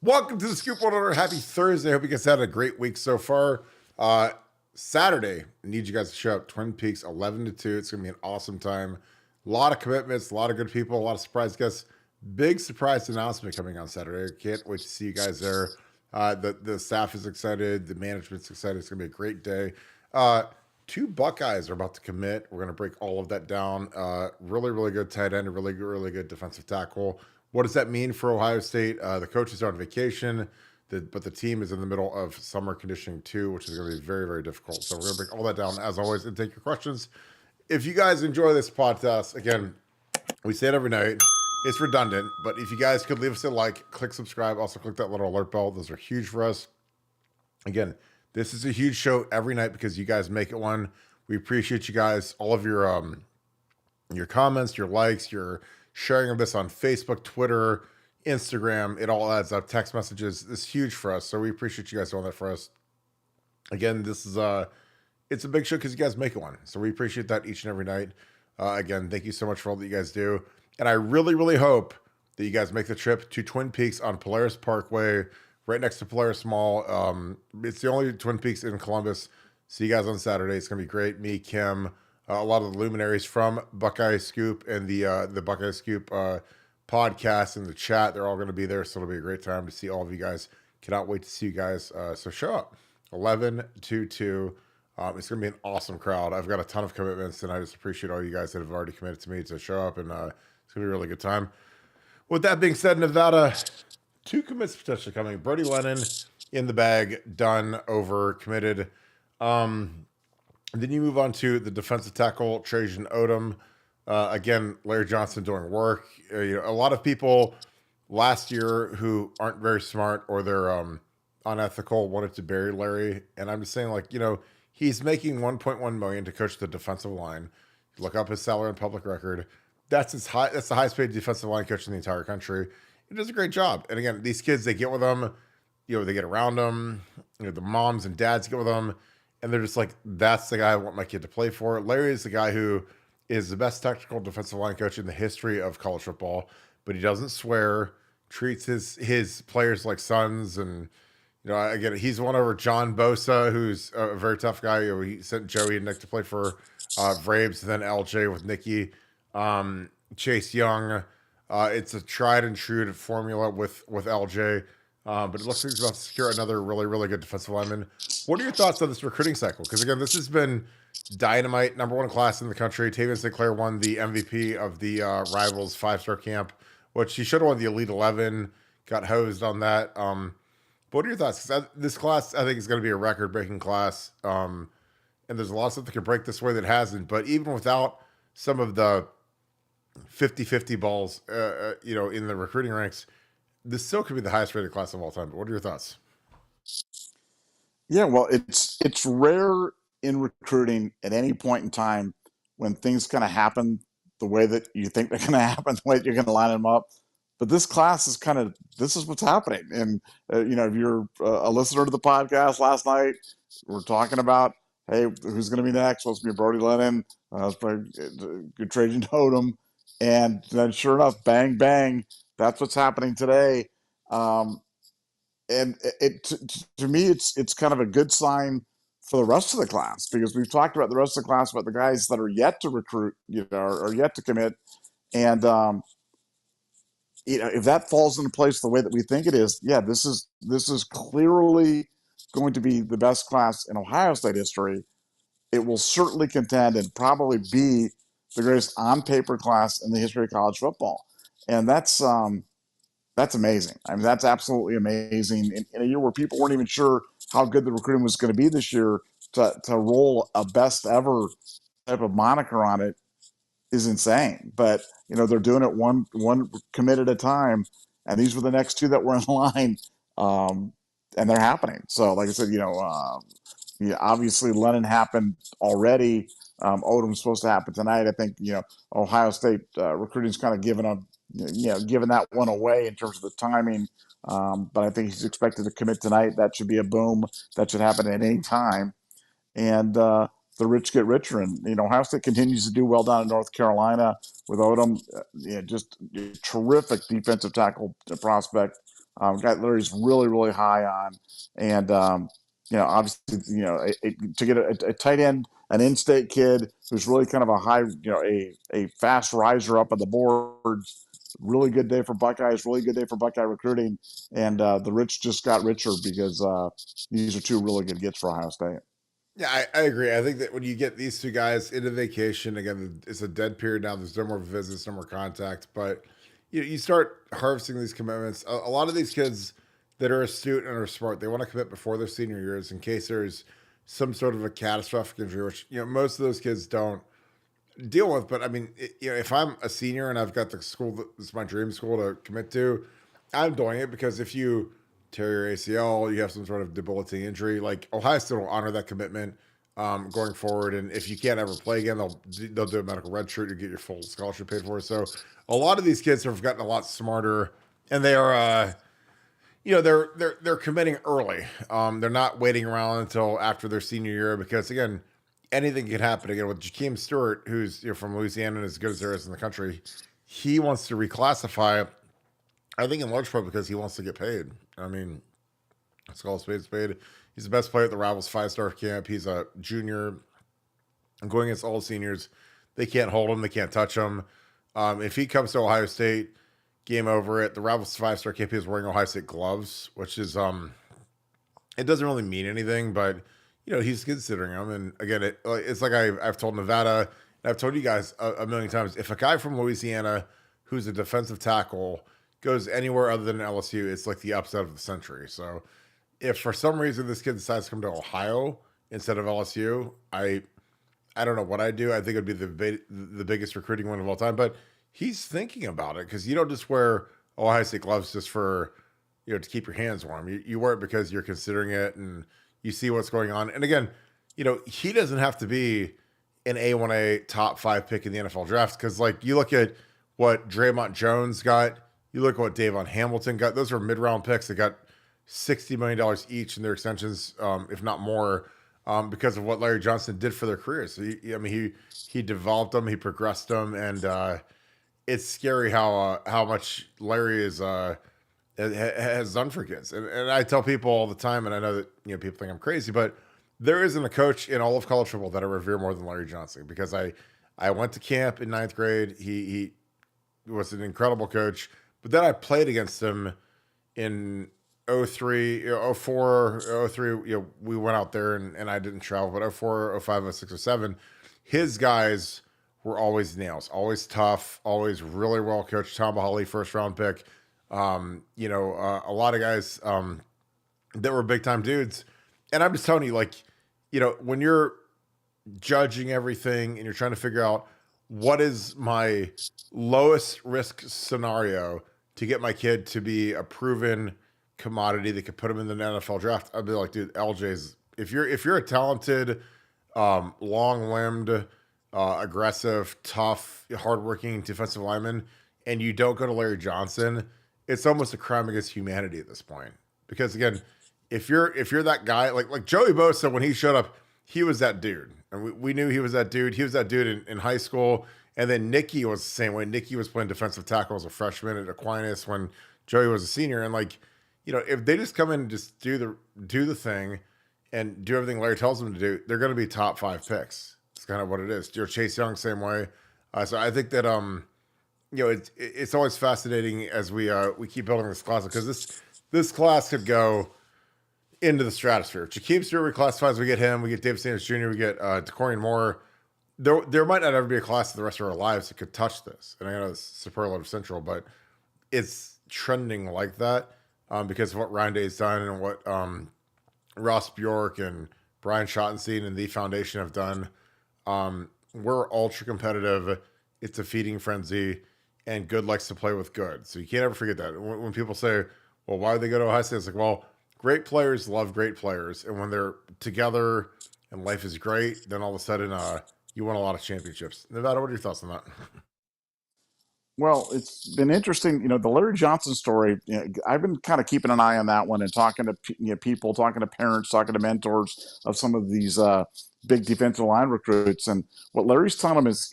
Welcome to the Scoop World Order. Happy Thursday. Hope you guys had a great week so far. Saturday, I need you guys to show up. Twin Peaks, 11 to 2. It's going to be an awesome time. A lot of commitments, a lot of good people, a lot of surprise guests. Big surprise announcement coming on Saturday. Can't wait to see you guys there. The staff is excited. The management's excited. It's going to be a great day. Two Buckeyes are about to commit. We're going to break all of that down. Really, really good tight end, a really, really good defensive tackle. What does that mean for Ohio State? The coaches are on vacation, but the team is in the middle of summer conditioning too, which is going to be very, very difficult. So we're going to break all that down as always and take your questions. If you guys enjoy this podcast, again, we say it every night. It's redundant, but if you guys could leave us a like, click subscribe, also click that little alert bell. Those are huge for us. Again, this is a huge show every night because you guys make it one. We appreciate you guys, all of your comments, your likes, your sharing of this on Facebook, Twitter, Instagram. It all adds up. Text messages. This is huge for us. So we appreciate you guys doing that for us. Again, this is it's a big show because you guys make it one. So we appreciate that each and every night. Again, thank you so much for all that you guys do. And I really, really hope that you guys make the trip to Twin Peaks on Polaris Parkway, right next to Polaris Mall. It's the only Twin Peaks in Columbus. See you guys on Saturday. It's going to be great. Me, Kim, a lot of the luminaries from Buckeye Scoop and the Buckeye Scoop podcast and the chat. They're all going to be there. So it'll be a great time to see all of you guys. Cannot wait to see you guys. So show up. 11 to 2. It's going to be an awesome crowd. I've got a ton of commitments, and I just appreciate all you guys that have already committed to me to show up, and it's going to be a really good time. With that being said, Nevada, 2 commits potentially coming. Brody Lennon in the bag, done, over, committed. Then you move on to the defensive tackle, Trajan Odom. Again, Larry Johnson doing work. A lot of people last year who aren't very smart or they're unethical wanted to bury Larry. And I'm just saying, he's making $1.1 million to coach the defensive line. Look up his salary on public record. That's the highest paid defensive line coach in the entire country. He does a great job. And again, these kids, they get with him, they get around him. The moms and dads get with him. And they're just like, that's the guy I want my kid to play for. Larry is the guy who is the best technical defensive line coach in the history of college football, but he doesn't swear, treats his players like sons. And, again, he's won over John Bosa, who's a very tough guy. He sent Joey and Nick to play for Vrabes, and then LJ with Nicky. Chase Young. It's a tried and true formula with LJ. But it looks like he's about to secure another really, really good defensive lineman. What are your thoughts on this recruiting cycle? Because, again, this has been dynamite, number 1 class in the country. Tavian Sinclair won the MVP of the Rivals 5-star camp, which he should have won the Elite 11, got hosed on that. But what are your thoughts? Because this class, I think, is going to be a record-breaking class. And there's a lot of stuff that can break this way that hasn't. But even without some of the 50-50 balls, in the recruiting ranks, this still could be the highest rated class of all time. But what are your thoughts? Yeah, well, it's rare in recruiting at any point in time when things kind of happen the way that you think they're going to happen, the way you're going to line them up. But this class is this is what's happening. And, if you're a listener to the podcast last night, we're talking about, hey, who's going to be next? Well, it's going to be Brody Lennon. It's probably good Trajan Odom. And then sure enough, bang, bang, that's what's happening today. And to me, it's kind of a good sign for the rest of the class, because we've talked about the rest of the class, about the guys that are yet to recruit, are yet to commit. And, if that falls into place the way that we think it is, yeah, this is clearly going to be the best class in Ohio State history. It will certainly contend and probably be the greatest on-paper class in the history of college football. And that's amazing. I mean, that's absolutely amazing. In a year where people weren't even sure how good the recruiting was going to be this year, to roll a best ever type of moniker on it is insane. But, they're doing it one commit at a time. And these were the next 2 that were in line. And they're happening. So, like I said, obviously Lennon happened already. Odom's supposed to happen tonight. I think, Ohio State recruiting's kind of given that one away in terms of the timing. But I think he's expected to commit tonight. That should be a boom. That should happen at any time. And the rich get richer. And, Ohio State continues to do well down in North Carolina with Odom. Just terrific defensive tackle prospect. Guy Larry's really, really high on, and obviously, to get a tight end, an in-state kid who's really kind of a high, a fast riser up on the boards. Really good day for Buckeyes. Really good day for Buckeye recruiting, and the rich just got richer because these are two really good gets for Ohio State. Yeah, I agree. I think that when you get these two guys into vacation, again, it's a dead period now. There's no more visits, no more contact. But you start harvesting these commitments. A lot of these kids that are astute and are smart, they want to commit before their senior years in case there's some sort of a catastrophic injury, which most of those kids don't deal with. But I mean, if I'm a senior and I've got the school that's my dream school to commit to, I'm doing it because if you tear your ACL, you have some sort of debilitating injury, like Ohio State will honor that commitment going forward. And if you can't ever play again, they'll do a medical red shirt to get your full scholarship paid for. So a lot of these kids have gotten a lot smarter, and they are. They're committing early. They're not waiting around until after their senior year because again, anything can happen. Again, with Jahkeem Stewart, who's from Louisiana and as good as there is in the country, he wants to reclassify. I think in large part because he wants to get paid. I mean, let's call a spade a spade. He's the best player at the Rivals 5-star camp. He's a junior. Going against all seniors, they can't hold him. They can't touch him. If he comes to Ohio State, game over at the Rivals 5-star camp. He was wearing Ohio State gloves, which is it doesn't really mean anything, but he's considering them. And again, it's like I've told Nevada, and I've told you guys a million times. If a guy from Louisiana who's a defensive tackle goes anywhere other than LSU, it's like the upset of the century. So if for some reason this kid decides to come to Ohio instead of LSU, I don't know what I'd do. I think it'd be the biggest recruiting one of all time. But he's thinking about it because you don't just wear Ohio State gloves just for to keep your hands warm. You wear it because you're considering it and you see what's going on. And again, he doesn't have to be an A1A top 5 pick in the NFL draft because like you look at what Draymond Jones got, you look at what Davon Hamilton got. Those are mid-round picks that got $60 million each in their extensions, if not more, because of what Larry Johnson did for their careers. So he developed them, he progressed them, and it's scary how much Larry has done for kids. And I tell people all the time, and I know that people think I'm crazy, but there isn't a coach in all of college football that I revere more than Larry Johnson because I went to camp in ninth grade. He was an incredible coach, but then I played against him in 03, 04, 03. We went out there and I didn't travel, but 04, 05, 06, 07, his guys were always nails, always tough, always really well coached. Tom Bahali, first round pick. A lot of guys that were big time dudes. And I'm just telling you, like, when you're judging everything and you're trying to figure out what is my lowest risk scenario to get my kid to be a proven commodity that could put him in the NFL draft, I'd be like, dude, LJ's. If you're a talented, long-limbed, aggressive, tough, hardworking defensive lineman, and you don't go to Larry Johnson, it's almost a crime against humanity at this point. Because again, if you're that guy, like Joey Bosa, when he showed up, he was that dude, and we knew he was that dude. He was that dude in high school, and then Nicky was the same way. Nicky was playing defensive tackle as a freshman at Aquinas when Joey was a senior, and like, if they just come in and just do the thing and do everything Larry tells them to do, they're going to be top 5 picks. It's kind of what it is. Chase Young, same way. So I think that it's always fascinating as we keep building this class because this class could go into the stratosphere. Jahkeem Stewart reclassifies, we get him, we get David Sanders Jr., we get DeCorian Moore. There might not ever be a class for the rest of our lives that could touch this. And I know it's superlative central, but it's trending like that because of what Ryan Day's done and what Ross Bjork and Brian Schottenstein and the Foundation have done. We're ultra competitive. It's a feeding frenzy, and good likes to play with good. So you can't ever forget that. When people say, well, why would they go to Ohio State? It's like, well, great players love great players. And when they're together and life is great, then all of a sudden you win a lot of championships. Nevada, what are your thoughts on that? Well, it's been interesting, the Larry Johnson story. I've been kind of keeping an eye on that one and talking to people, talking to parents, talking to mentors of some of these big defensive line recruits. And what Larry's telling them is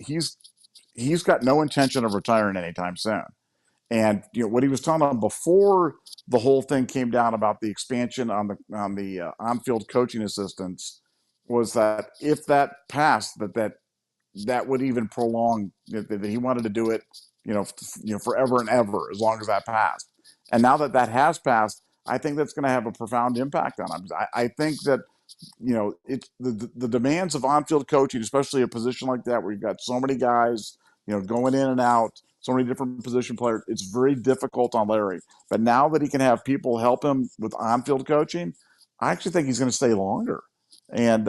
he's got no intention of retiring anytime soon. And what he was telling them before the whole thing came down about the expansion on the on-field coaching assistants was that if that passed, that would even prolong that he wanted to do it, forever and ever, as long as that passed. And now that has passed, I think that's going to have a profound impact on him. I think that it's the demands of on-field coaching, especially a position like that where you've got so many guys, going in and out, so many different position players. It's very difficult on Larry. But now that he can have people help him with on-field coaching, I actually think he's going to stay longer. And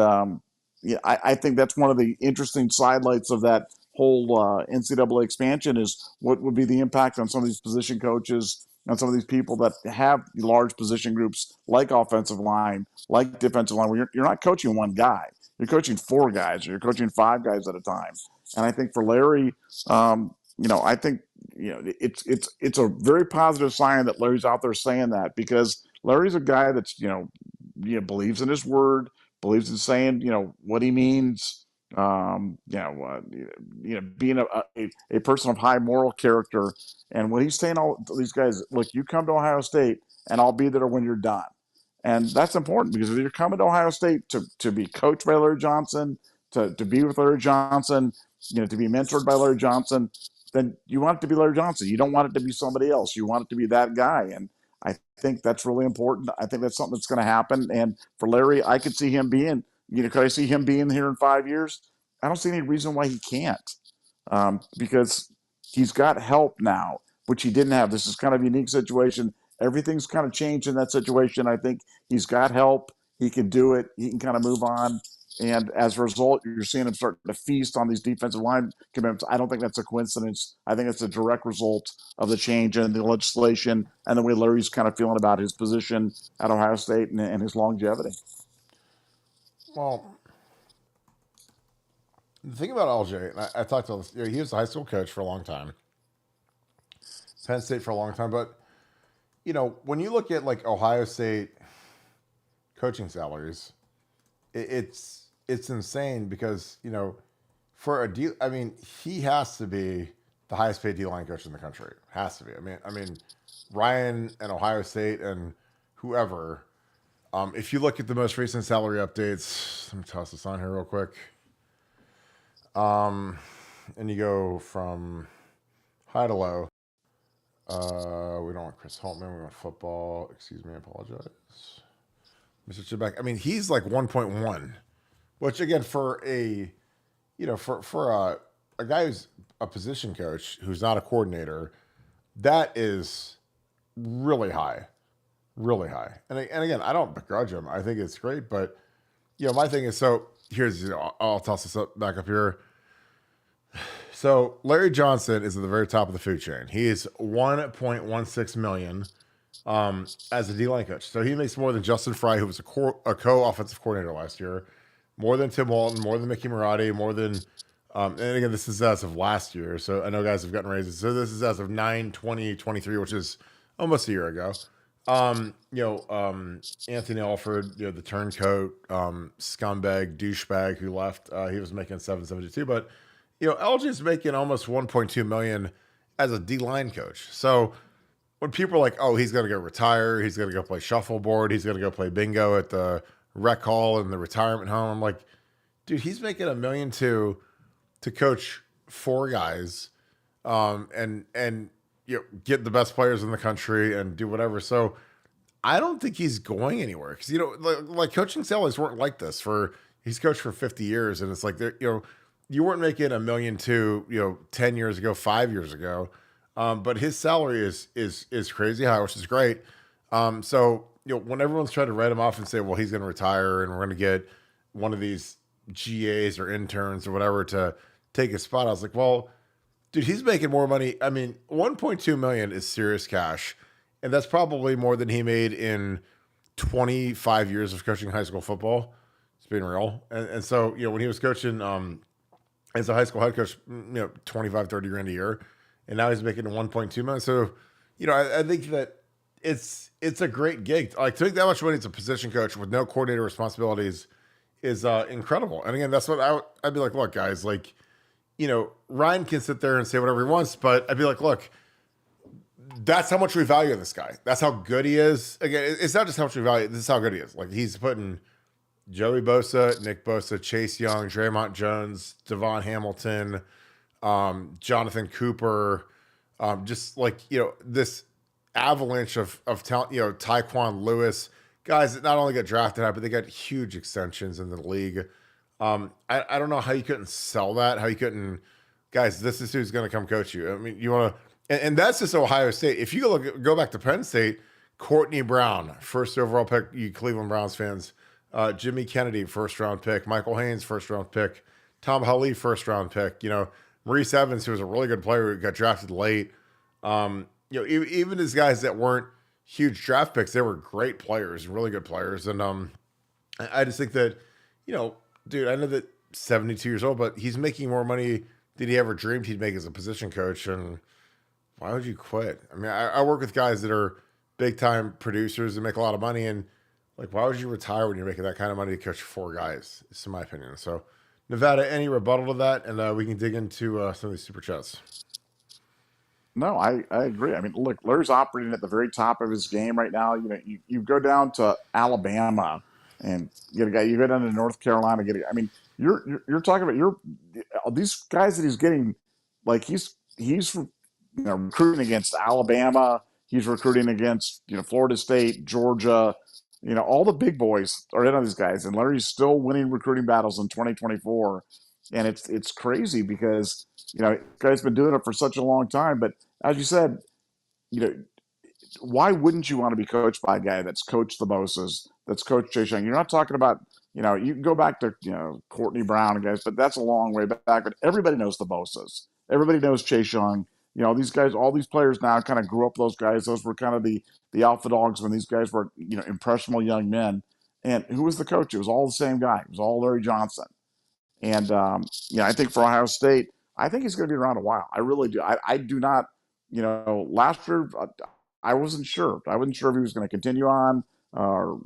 I think that's one of the interesting sidelights of that whole NCAA expansion is what would be the impact on some of these position coaches and some of these people that have large position groups like offensive line, like defensive line, where you're not coaching one guy. You're coaching four guys or you're coaching five guys at a time. And I think for Larry, I think it's a very positive sign that Larry's out there saying that, because Larry's a guy that's believes in his word, believes in saying what he means. Being a person of high moral character, and when he's saying all these guys, look, you come to Ohio State, and I'll be there when you're done. And that's important, because if you're coming to Ohio State to be coached by Larry Johnson, to be with Larry Johnson, to be mentored by Larry Johnson, then you want it to be Larry Johnson. You don't want it to be somebody else. You want it to be that guy. And I think that's really important. I think that's something that's going to happen. And for Larry, I could see him being, could I see him being here in 5 years? I don't see any reason why he can't, because he's got help now, which he didn't have. This is kind of a unique situation. Everything's kind of changed in that situation. I think he's got help. He can do it. He can kind of move on. And as a result, you're seeing him starting to feast on these defensive line commitments. I don't think that's a coincidence. I think it's a direct result of the change in the legislation and the way Larry's kind of feeling about his position at Ohio State and his longevity. Well, the thing about LJ, and I talked about this, he was a high school coach for a long time, Penn State for a long time, but when you look at like Ohio State coaching salaries, it's insane, because for a deal, I mean, he has to be the highest paid D-line coach in the country. Has to be. I mean, Ryan and Ohio State and whoever. If you look at the most recent salary updates, let me toss this on here real quick. And you go from high to low. We don't want Chris Holtman. We want football. Excuse me. I apologize. Mr. Chibak. I mean, he's like 1.1, which again, for a, for a guy who's a position coach, who's not a coordinator, that is really high, really high. And again, I don't begrudge him. I think it's great, but my thing is, so here's, I'll toss this back up here. So Larry Johnson is at the very top of the food chain. He is $1.16 million as a D-line coach. So he makes more than Justin Fry, who was a co-offensive coordinator last year, more than Tim Walton, more than Mickey Marotti, more than, and again, this is as of last year. So I know guys have gotten raises. So this is as of 9/20/23, which is almost a year ago. Anthony Alford, the turncoat, scumbag, douchebag who left, he was making $772, but LG is making almost $1.2 million as a D-line coach. So when people are like, oh, he's going to go retire, he's going to go play shuffleboard, he's going to go play bingo at the rec hall in the retirement home, I'm like, dude, he's making $1.2 million to coach four guys, and get the best players in the country and do whatever. So I don't think he's going anywhere, because like coaching salaries weren't like this. He's coached for 50 years, and it's like you weren't making $1.2 million 10 years ago, 5 years ago, but his salary is crazy high, which is great. So when everyone's trying to write him off and say, well, he's going to retire and we're going to get one of these GAs or interns or whatever to take his spot, I was like, well, dude, he's making more money. I mean, $1.2 million is serious cash, and that's probably more than he made in 25 years of coaching high school football. It's being real. And so, when he was coaching as a high school head coach, 25, 30 grand a year, and now he's making $1.2 million. So, I think that it's a great gig. Like, to make that much money as a position coach with no coordinator responsibilities is incredible. And again, that's what I'd be like, look, guys, like, Ryan can sit there and say whatever he wants, but I'd be like, look, that's how much we value this guy. That's how good he is. Again, it's not just how much we value. This is how good he is. Like he's putting Joey Bosa, Nick Bosa, Chase Young, Draymond Jones, Devon Hamilton, Jonathan Cooper, just like this avalanche of talent. Tyquan Lewis, guys that not only got drafted high, but they got huge extensions in the league. I don't know how you couldn't sell that. How you couldn't, guys. This is who's going to come coach you. I mean, you want to. And that's just Ohio State. If you go back to Penn State, Courtney Brown, first overall pick, you Cleveland Browns fans. Jimmy Kennedy, first round pick. Michael Haynes, first round pick. Tom Hulley, first round pick. Maurice Evans, who was a really good player, who got drafted late. Even as guys that weren't huge draft picks, they were great players, really good players. And I just think that, dude, I know that 72 years old, but he's making more money than he ever dreamed he'd make as a position coach. And why would you quit? I mean, I work with guys that are big time producers and make a lot of money, and like, why would you retire when you're making that kind of money to coach 4 guys? It's in my opinion. So, Nevada, any rebuttal to that? And we can dig into some of these super chats. No, I agree. I mean, look, Larry's operating at the very top of his game right now. You go down to Alabama and get a guy. You go down to North Carolina, get a guy. I mean, you're talking about these guys that he's getting, like he's recruiting against Alabama. He's recruiting against Florida State, Georgia. All the big boys are in on these guys, and Larry's still winning recruiting battles in 2024, and it's crazy because guy's been doing it for such a long time. But as you said, why wouldn't you want to be coached by a guy that's coached the Moses, that's coached Chase Young? You're not talking about you can go back to Courtney Brown and guys, but that's a long way back. But everybody knows the Moses, everybody knows Chase Young. These guys, all these players now kind of grew up those guys. Those were kind of the alpha dogs when these guys were, impressionable young men. And who was the coach? It was all the same guy. It was all Larry Johnson. And, I think for Ohio State, I think he's going to be around a while. I really do. I do not, last year, I wasn't sure. I wasn't sure if he was going to continue on or,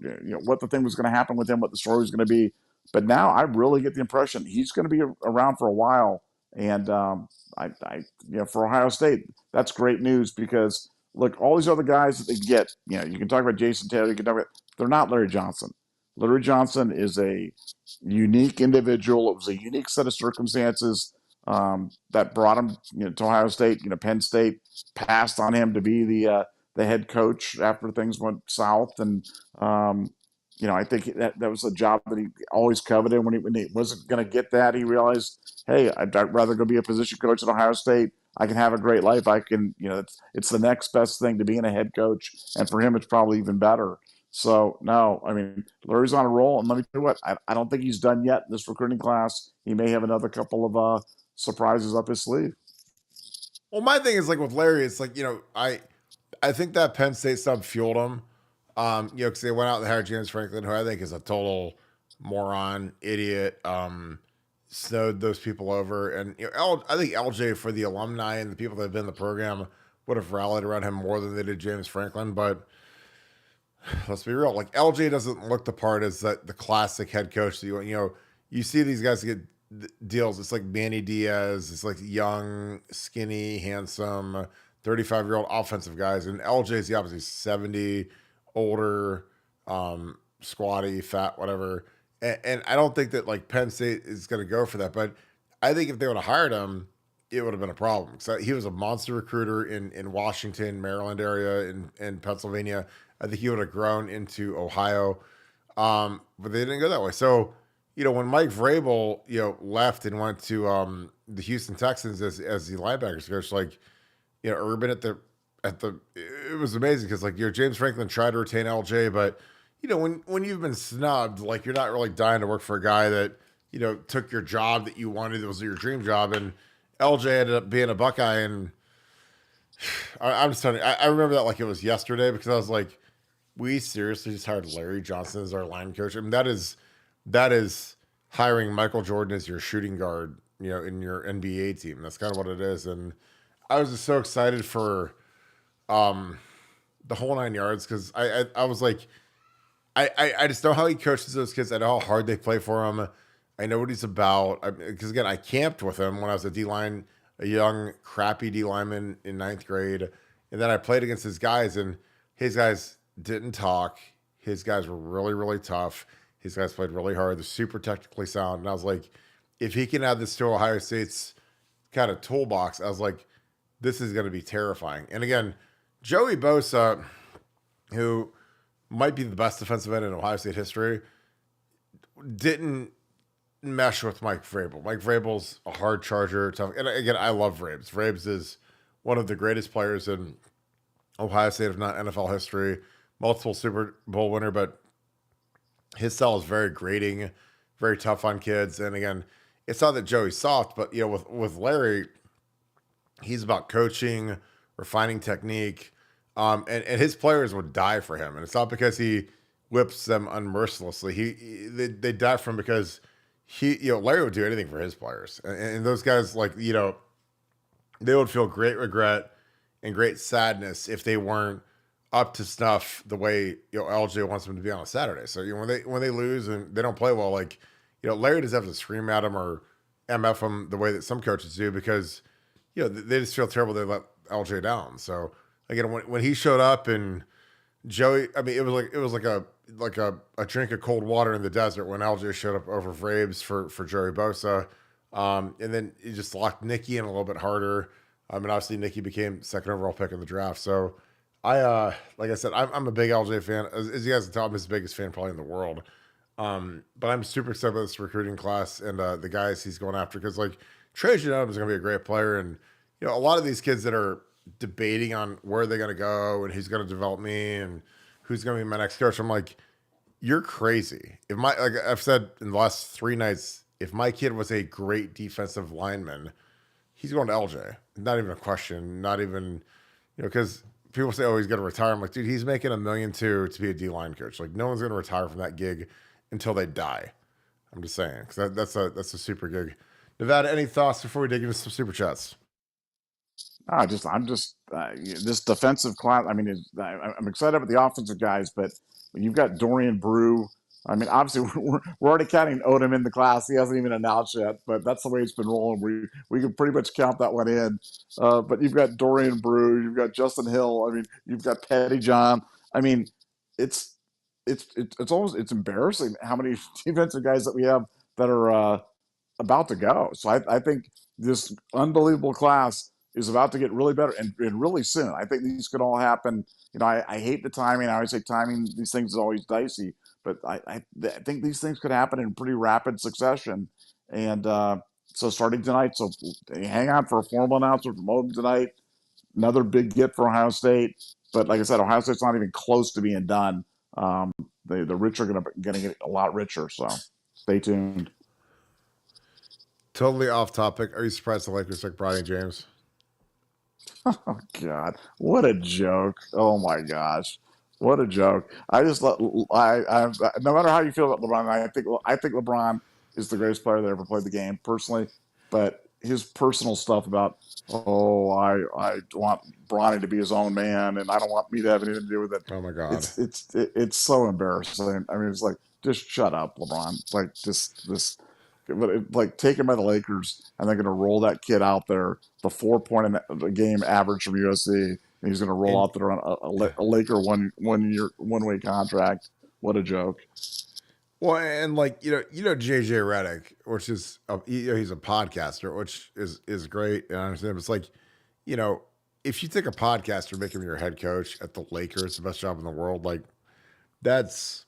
what the thing was going to happen with him, what the story was going to be. But now I really get the impression he's going to be around for a while. And for Ohio State, that's great news because look, all these other guys that they get, you can talk about Jason Taylor, you can talk about, they're not Larry Johnson. Larry Johnson is a unique individual. It was a unique set of circumstances that brought him, to Ohio State. Penn State passed on him to be the head coach after things went south, and I think that was a job that he always coveted. When he wasn't going to get that, he realized, hey, I'd rather go be a position coach at Ohio State. I can have a great life. I can, it's the next best thing to being a head coach. And for him, it's probably even better. So, no, I mean, Larry's on a roll. And let me tell you what, I don't think he's done yet in this recruiting class. He may have another couple of surprises up his sleeve. Well, my thing is like with Larry, it's like, I think that Penn State stuff fueled him. Because they went out and hired James Franklin, who I think is a total moron, idiot, snowed those people over. And I think LJ, for the alumni and the people that have been in the program, would have rallied around him more than they did James Franklin. But let's be real, like LJ doesn't look the part as the classic head coach that you see these guys get deals. It's like Manny Diaz. It's like young, skinny, handsome, 35-year-old offensive guys. And LJ is the opposite. He's 70, older, squatty, fat, whatever. And I don't think that like Penn State is going to go for that. But I think if they would have hired him, it would have been a problem. So he was a monster recruiter in Washington, Maryland area, in Pennsylvania. I think he would have grown into Ohio. But they didn't go that way. So, when Mike Vrabel, left and went to the Houston Texans as the linebackers coach, like, Urban it was amazing because like James Franklin tried to retain LJ, but when you've been snubbed, like you're not really dying to work for a guy that took your job that you wanted, that was your dream job, and LJ ended up being a Buckeye. And I'm just telling you, I remember that like it was yesterday because I was like, we seriously just hired Larry Johnson as our line coach. I mean, that is hiring Michael Jordan as your shooting guard, in your NBA team. That's kind of what it is. And I was just so excited for the whole 9 yards because I was like, I just know how he coaches those kids. I know how hard they play for him. I know what he's about. Because again, I camped with him when I was a D-line, a young, crappy D lineman in 9th grade. And then I played against his guys, and his guys didn't talk. His guys were really, really tough. His guys played really hard. They're super technically sound. And I was like, if he can add this to Ohio State's kind of toolbox, I was like, this is going to be terrifying. And again, Joey Bosa, who might be the best defensive end in Ohio State history, didn't mesh with Mike Vrabel. Mike Vrabel's a hard charger. Tough. And again, I love Vrabes. Vrabes is one of the greatest players in Ohio State, if not NFL history. Multiple Super Bowl winner, but his style is very grating, very tough on kids. And again, it's not that Joey's soft, but with Larry, he's about coaching, refining technique, and his players would die for him. And it's not because he whips them unmercilessly. They die for him because Larry would do anything for his players, and those guys they would feel great regret and great sadness if they weren't up to snuff the way LJ wants them to be on a Saturday. So when they lose and they don't play well, Larry doesn't have to scream at them or MF them the way that some coaches do because they just feel terrible they let LJ down. So again, when he showed up and Joey, I mean, it was like a drink of cold water in the desert when LJ showed up over Vrabes for Joey Bosa. And then he just locked Nicky in a little bit harder. And obviously Nicky became second overall pick in the draft. So like I said, I'm a big LJ fan. As you guys can tell, I'm his biggest fan probably in the world. But I'm super excited about this recruiting class and the guys he's going after because Trajan Adams is going to be a great player. And, a lot of these kids that are debating on where they're going to go and who's going to develop me and who's going to be my next coach, I'm like, you're crazy. Like I've said in the last 3 nights, if my kid was a great defensive lineman, he's going to LJ. Not even a question. Not even, because people say, oh, he's going to retire. I'm like, dude, he's making $1.2 million to be a D-line coach. No one's going to retire from that gig until they die. I'm just saying, because that's a super gig. Nevada, any thoughts before we dig into some super chats? I'm just this defensive class. I mean, I'm excited about the offensive guys, but you've got Dorian Brew. I mean, obviously we're already counting Odom in the class. He hasn't even announced yet, but that's the way it's been rolling. We can pretty much count that one in. But you've got Dorian Brew, you've got Justin Hill. I mean, you've got Petty John. I mean, it's almost embarrassing how many defensive guys that we have that are about to go. So I think this unbelievable class is about to get really better and really soon. I think these could all happen. I hate the timing. I always say timing, these things is always dicey, but I think these things could happen in pretty rapid succession. And so starting tonight, so hang on for a formal announcement from Odom tonight. Another big get for Ohio State. But like I said, Ohio State's not even close to being done. The rich are going to get a lot richer. So stay tuned. Totally off topic. Are you surprised the Lakers took Bronny James? Oh God, what a joke! Oh my gosh, what a joke! I just no matter how you feel about LeBron, I think LeBron is the greatest player that ever played the game personally. But his personal stuff about I want Bronny to be his own man, and I don't want me to have anything to do with it. Oh my God, it's so embarrassing. I mean, it's like just shut up, LeBron. But take him by the Lakers, and they're going to roll that kid out there, the 4-point a game average from USC, and he's going to roll out there on a Laker one-way contract. What a joke! Well, and JJ Redick, which is he's a podcaster, which is great, and I understand. But it's if you take a podcaster and make him your head coach at the Lakers, the best job in the world, that's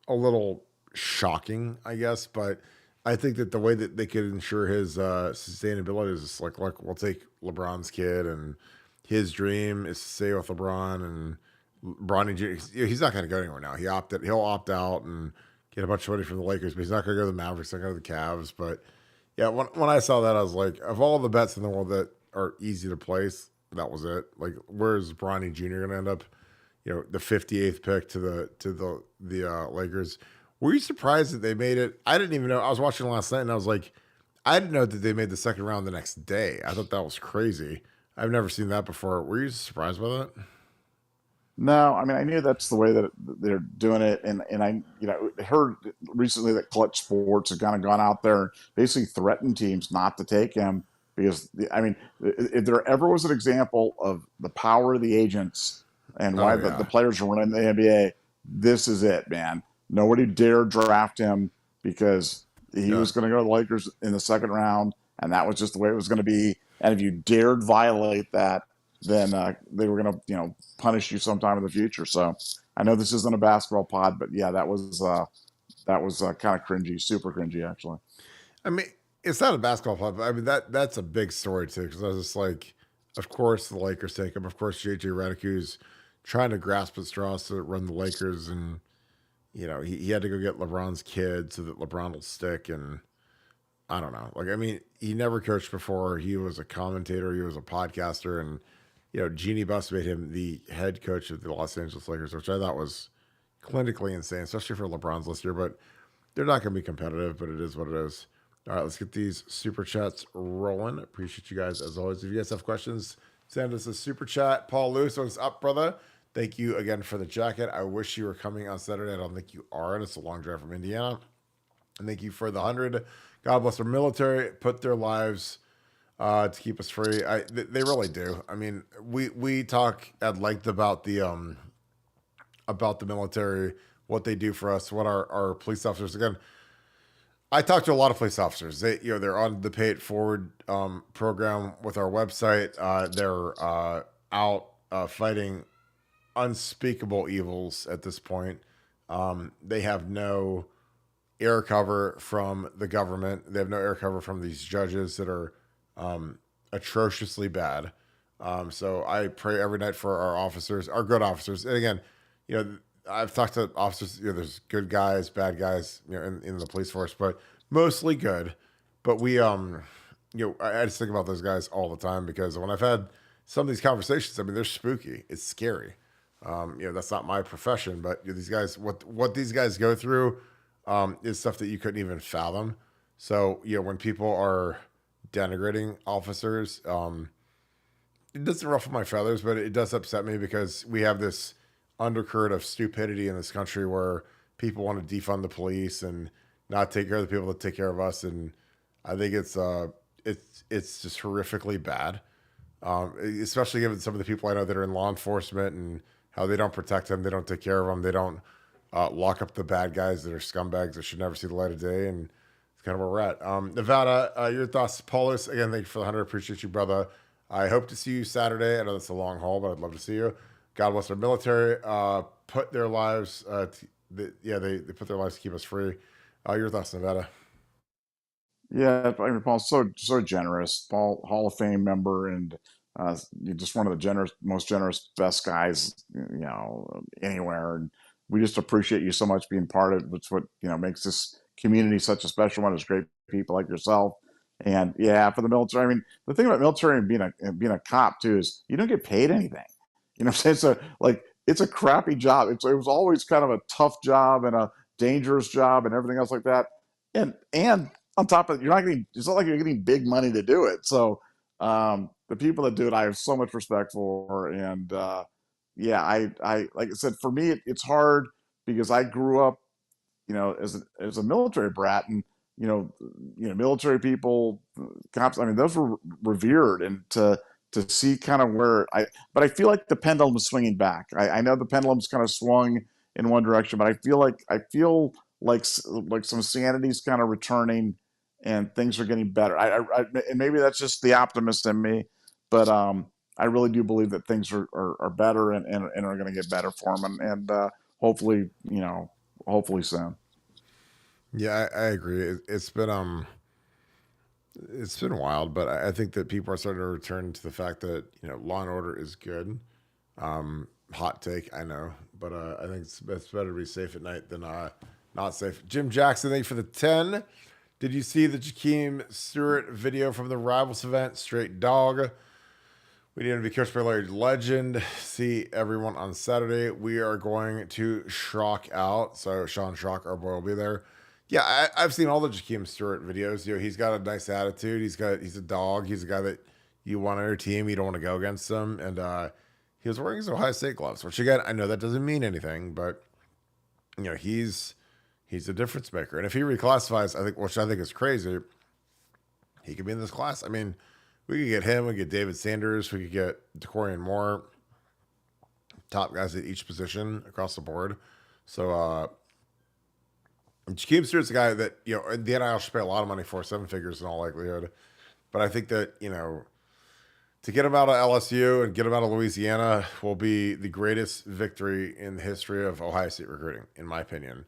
a little shocking, I guess, but. I think that the way that they could ensure his sustainability is just look, we'll take LeBron's kid, and his dream is to stay with LeBron and Bronny James. He's not going to go anywhere now. He'll opt out and get a bunch of money from the Lakers, but he's not going to go to the Mavericks, not going to go to the Cavs. But yeah, when I saw that, I was like, of all the bets in the world that are easy to place, that was it. Where's Bronny Jr. going to end up? The 58th pick to the Lakers. Were you surprised that they made it? I didn't even know. I was watching last night, and I was like, I didn't know that they made the second round the next day. I thought that was crazy. I've never seen that before. Were you surprised by that? No, I mean, I knew that's the way that they're doing it, and I heard recently that Clutch Sports has kind of gone out there and basically threatened teams not to take him because I mean, if there ever was an example of the power of the agents and why Oh the yeah. players are running the NBA, this is it, man. Nobody dared draft him because he Yeah. was going to go to the Lakers in the second round, and that was just the way it was going to be. And if you dared violate that, then they were going to, punish you sometime in the future. So I know this isn't a basketball pod, but yeah, that was kind of cringy, super cringy, actually. I mean, it's not a basketball play, but I mean that's a big story too. Because I was just like, of course the Lakers take him. Of course JJ Redicou's trying to grasp at straws to run the Lakers, and he had to go get LeBron's kid so that LeBron will stick. And I don't know. Like, I mean, he never coached before. He was a commentator. He was a podcaster, and Jeannie Buss made him the head coach of the Los Angeles Lakers, which I thought was clinically insane, especially for LeBron's list year. But they're not going to be competitive, but it is what it is. All right, let's get these super chats rolling. Appreciate you guys as always. If you guys have questions, send us a super chat. Paul Lewis, what's up, brother? Thank you again for the jacket. I wish you were coming on Saturday. I don't think you are, and it's a long drive from Indiana. And thank you for the 100. God bless our military. Put their lives to keep us free. They really do. I mean, we talk at length about the military, what they do for us, what our police officers. Again, I talk to a lot of police officers. They're on the Pay It Forward program with our website. They're out fighting unspeakable evils at this point. They have no air cover from the government. They have no air cover from these judges that are atrociously bad. So I pray every night for our officers, our good officers. And again, I've talked to officers, there's good guys, bad guys, in the police force, but mostly good. But we, I just think about those guys all the time because when I've had some of these conversations, I mean, they're spooky. It's scary. That's not my profession, but these guys, what these guys go through, is stuff that you couldn't even fathom. So, when people are denigrating officers, it doesn't ruffle my feathers, but it does upset me because we have this undercurrent of stupidity in this country where people want to defund the police and not take care of the people that take care of us. And I think it's just horrifically bad. Especially given some of the people I know that are in law enforcement and how they don't protect them. They don't take care of them. They don't lock up the bad guys that are scumbags that should never see the light of day. And it's kind of where we're at. Nevada, your thoughts, Paulus. Again, thank you for the 100. Appreciate you, brother. I hope to see you Saturday. I know that's a long haul, but I'd love to see you. God bless our military. Put their lives, they put their lives to keep us free. Your thoughts, Nevada? Yeah, I mean, Paul's so generous. Paul, Hall of Fame member, and you're just one of the most generous, best guys, anywhere. And we just appreciate you so much being part of it. It's what makes this community such a special one. Is great people like yourself. And yeah, for the military, I mean, the thing about military and being a cop too is you don't get paid anything. You know what I'm saying? So like, it's a crappy job. It was always kind of a tough job and a dangerous job and everything else like that. And on top of it, it's not like you're getting big money to do it. So the people that do it, I have so much respect for. And yeah, I like I said, for me, it's hard because I grew up, as a military brat, and military people, cops. I mean, those were revered, and to see kind of but I feel like the pendulum is swinging back. I know the pendulum's kind of swung in one direction, but I feel like some sanity's kind of returning, and things are getting better. And maybe that's just the optimist in me, but I really do believe that things are better and are going to get better for them, and hopefully, hopefully soon. Yeah, I agree. It's been wild, but I think that people are starting to return to the fact that law and order is good. Hot take, I know, but I think it's better to be safe at night than not safe. Jim Jackson, thank you for the 10. Did you see the Jahkeem Stewart video from the Rivals event? Straight dog. We need to be coached by Larry Legend. See everyone on Saturday. We are going to Schrock out. So Sean Schrock, our boy, will be there. Yeah, I've seen all the Jahkeem Stewart videos. He's got a nice attitude. He's a dog. He's a guy that you want on your team. You don't want to go against him. And he was wearing his Ohio State gloves, which again, I know that doesn't mean anything, but he's a difference maker. And if he reclassifies, which I think is crazy, he could be in this class. I mean, We could get him. We could get David Sanders. We could get DeCorian Moore. Top guys at each position across the board. So Jahkeem Stewart's a guy that, the NIL should pay a lot of money for, 7 figures in all likelihood. But I think that, to get him out of LSU and get him out of Louisiana will be the greatest victory in the history of Ohio State recruiting, in my opinion.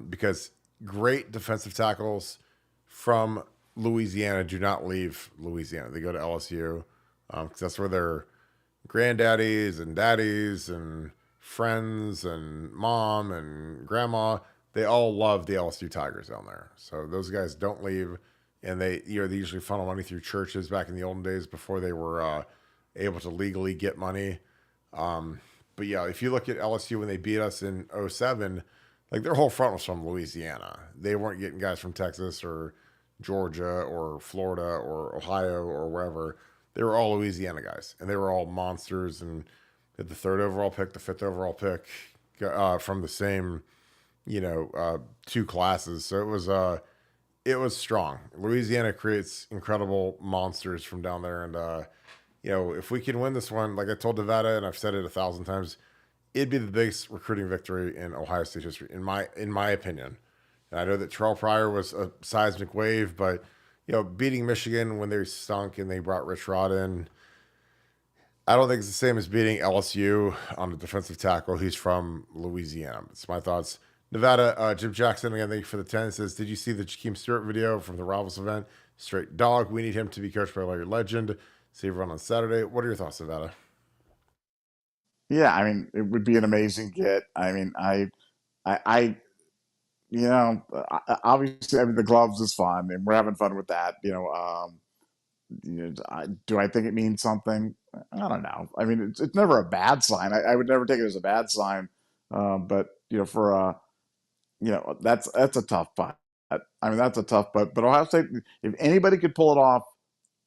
Because great defensive tackles from Louisiana do not leave Louisiana. They go to LSU because that's where their granddaddies and daddies and friends and mom and grandma, they all love the LSU Tigers down there. So those guys don't leave, and they usually funnel money through churches back in the olden days before they were able to legally get money. But yeah, if you look at LSU when they beat us in 07, like their whole front was from Louisiana. They weren't getting guys from Texas or Georgia or Florida or Ohio or wherever. They were all Louisiana guys, and they were all monsters. And had the 3rd overall pick, the 5th overall pick from the same, 2 classes. So it was strong. Louisiana creates incredible monsters from down there, and if we can win this one, like I told Nevada, and I've said it 1,000 times, it'd be the biggest recruiting victory in Ohio State history, in my opinion. And I know that Terrell Pryor was a seismic wave, but beating Michigan when they stunk and they brought Rich Rod in, I don't think it's the same as beating LSU on the defensive tackle. He's from Louisiana. That's my thoughts. Nevada, Jim Jackson, again, thank you for the 10. Says, did you see the Jahkeem Stewart video from the Rivals event? Straight dog. We need him to be coached by a legend. See everyone on Saturday. What are your thoughts, Nevada? Yeah, I mean, it would be an amazing get. I mean, I obviously, I mean, the gloves is fun, and we're having fun with that. Do I think it means something? I don't know. I mean, it's never a bad sign. I would never take it as a bad sign. But for that's a tough putt. I mean, that's a tough putt. But Ohio State, if anybody could pull it off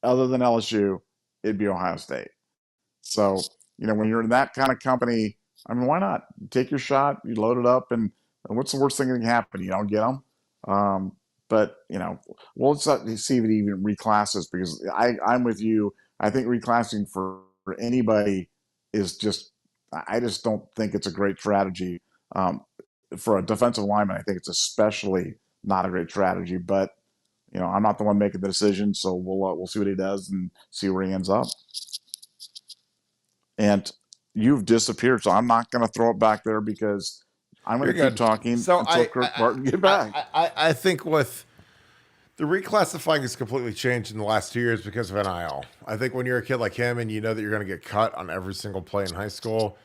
other than LSU, it'd be Ohio State. So, when you're in that kind of company, I mean, why not take your shot? You load it up, and what's the worst thing that can happen? You don't get them. But we'll see if it even reclasses, because I'm with you. I think reclassing for anybody is I just don't think it's a great strategy. For a defensive lineman, I think it's especially not a great strategy. But I'm not the one making the decision, so we'll see what he does and see where he ends up. And you've disappeared, so I'm not going to throw it back there, because I'm going to keep talking until Kirk Barton get back. I think with the reclassifying has completely changed in the last 2 years because of NIL. I think when you're a kid like him and you know that you're going to get cut on every single play in high school,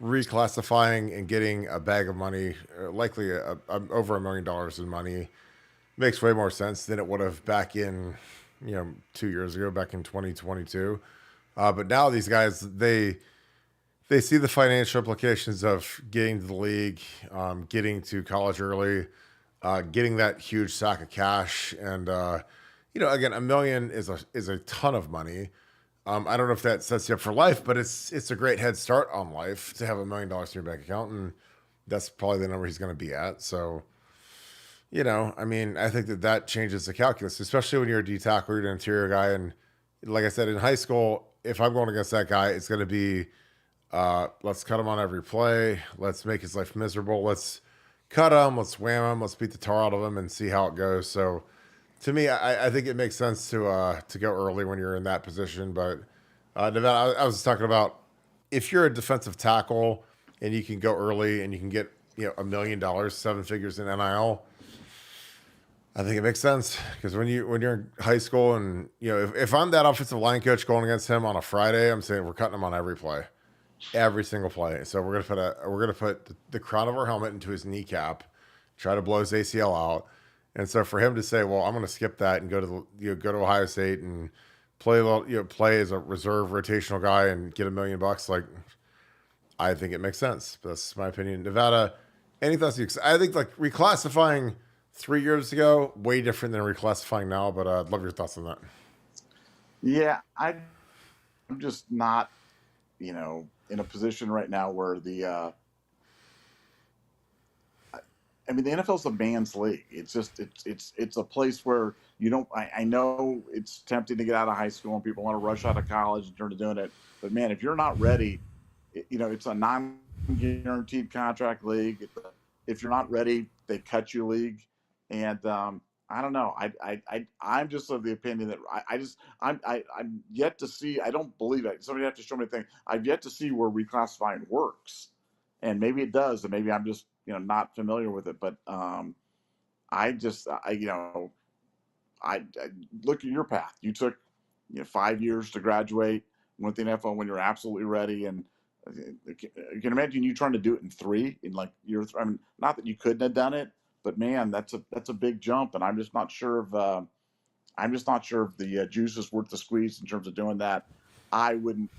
reclassifying and getting a bag of money, likely over $1 million in money, makes way more sense than it would have back in 2 years ago, back in 2022. But now these guys, they see the financial implications of getting to the league, getting to college early, getting that huge sack of cash, and again, $1 million is a ton of money. I don't know if that sets you up for life, but it's a great head start on life to have $1 million in your bank account, and that's probably the number he's going to be at. So, I mean, I think that changes the calculus, especially when you're a D tackle, you're an interior guy, and like I said, in high school, if I'm going against that guy, it's going to be, let's cut him on every play. Let's make his life miserable. Let's cut him. Let's wham him. Let's beat the tar out of him and see how it goes. So to me, I think it makes sense to go early when you're in that position. But Nevada, I was talking about, if you're a defensive tackle and you can go early and you can get $1 million, 7 figures in NIL, I think it makes sense, because when you're in high school and if I'm that offensive line coach going against him on a Friday, I'm saying we're cutting him on every play, every single play. So we're gonna put the crown of our helmet into his kneecap, try to blow his ACL out, and so for him to say, well, I'm going to skip that and go to go to Ohio State and play play as a reserve rotational guy and get $1 million, like, I think it makes sense. That's my opinion. Nevada, any thoughts? I think like reclassifying 3 years ago, way different than reclassifying now, but I'd love your thoughts on that. Yeah, I'm just not, in a position right now where the NFL is a man's league. It's just it's a place where you don't. I know it's tempting to get out of high school and people want to rush out of college and turn to doing it. But man, if you're not ready, it's a non-guaranteed contract league. If you're not ready, they cut you league, and I don't know. I'm just of the opinion that I'm yet to see. I don't believe it. Somebody have to show me a thing. I've yet to see where reclassifying works, and maybe it does, and maybe I'm just not familiar with it. But I look at your path. You took 5 years to graduate, went to the NFL when you're absolutely ready, and you can imagine you trying to do it in 3 in like year. I mean, not that you couldn't have done it, but man, that's a big jump, and I'm just not sure if the juice is worth the squeeze in terms of doing that. I wouldn't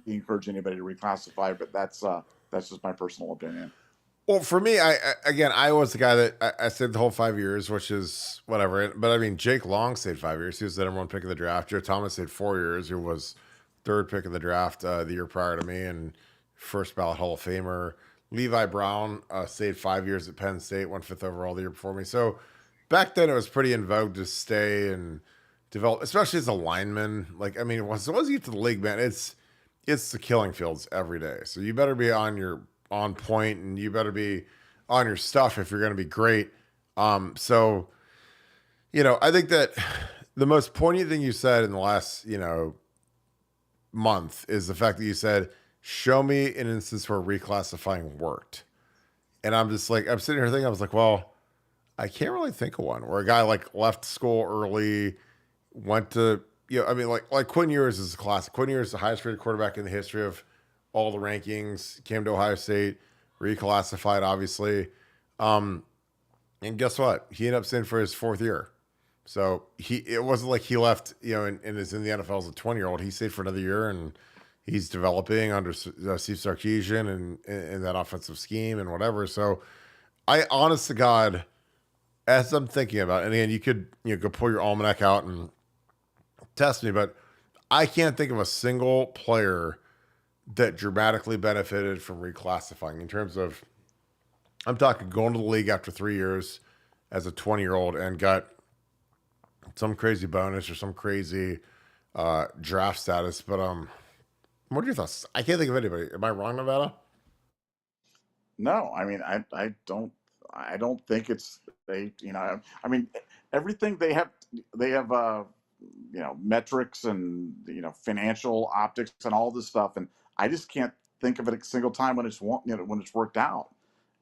encourage anybody to reclassify, but that's just my personal opinion. Well, for me, I was the guy that I stayed the whole 5 years, which is whatever. But I mean, Jake Long stayed 5 years. He was the number one pick of the draft. Joe Thomas stayed 4 years. Who was third pick of the draft the year prior to me and first ballot Hall of Famer. Levi Brown stayed 5 years at Penn State, went fifth overall the year before me. So back then, it was pretty in vogue to stay and develop, especially as a lineman. Like, I mean, once you get to the league, man, it's the killing fields every day. So you better be on point, and you better be on your stuff if you're going to be great. So, I think that the most poignant thing you said in the last, month is the fact that you said, show me an instance where reclassifying worked. And I'm just like, I'm sitting here thinking, I was like, well, I can't really think of one where a guy like left school early, went to, I mean, like Quinn Ewers is a classic. Quinn Ewers is the highest rated quarterback in the history of all the rankings, came to Ohio State, reclassified, obviously. And guess what? He ended up staying for his 4th year. So it wasn't like he left, and is in the NFL as a 20-year-old. He stayed for another year, and he's developing under Steve Sarkisian and in that offensive scheme and whatever. So I, honest to God, as I'm thinking about it, and again, you could go pull your almanac out and test me, but I can't think of a single player that dramatically benefited from reclassifying in terms of, I'm talking going to the league after 3 years as a 20-year-old and got some crazy bonus or some crazy draft status. But what are your thoughts? I can't think of anybody. Am I wrong, Nevada? No, I mean, I don't think it's I mean, everything they have metrics and financial optics and all this stuff, and I just can't think of it a single time when when it's worked out.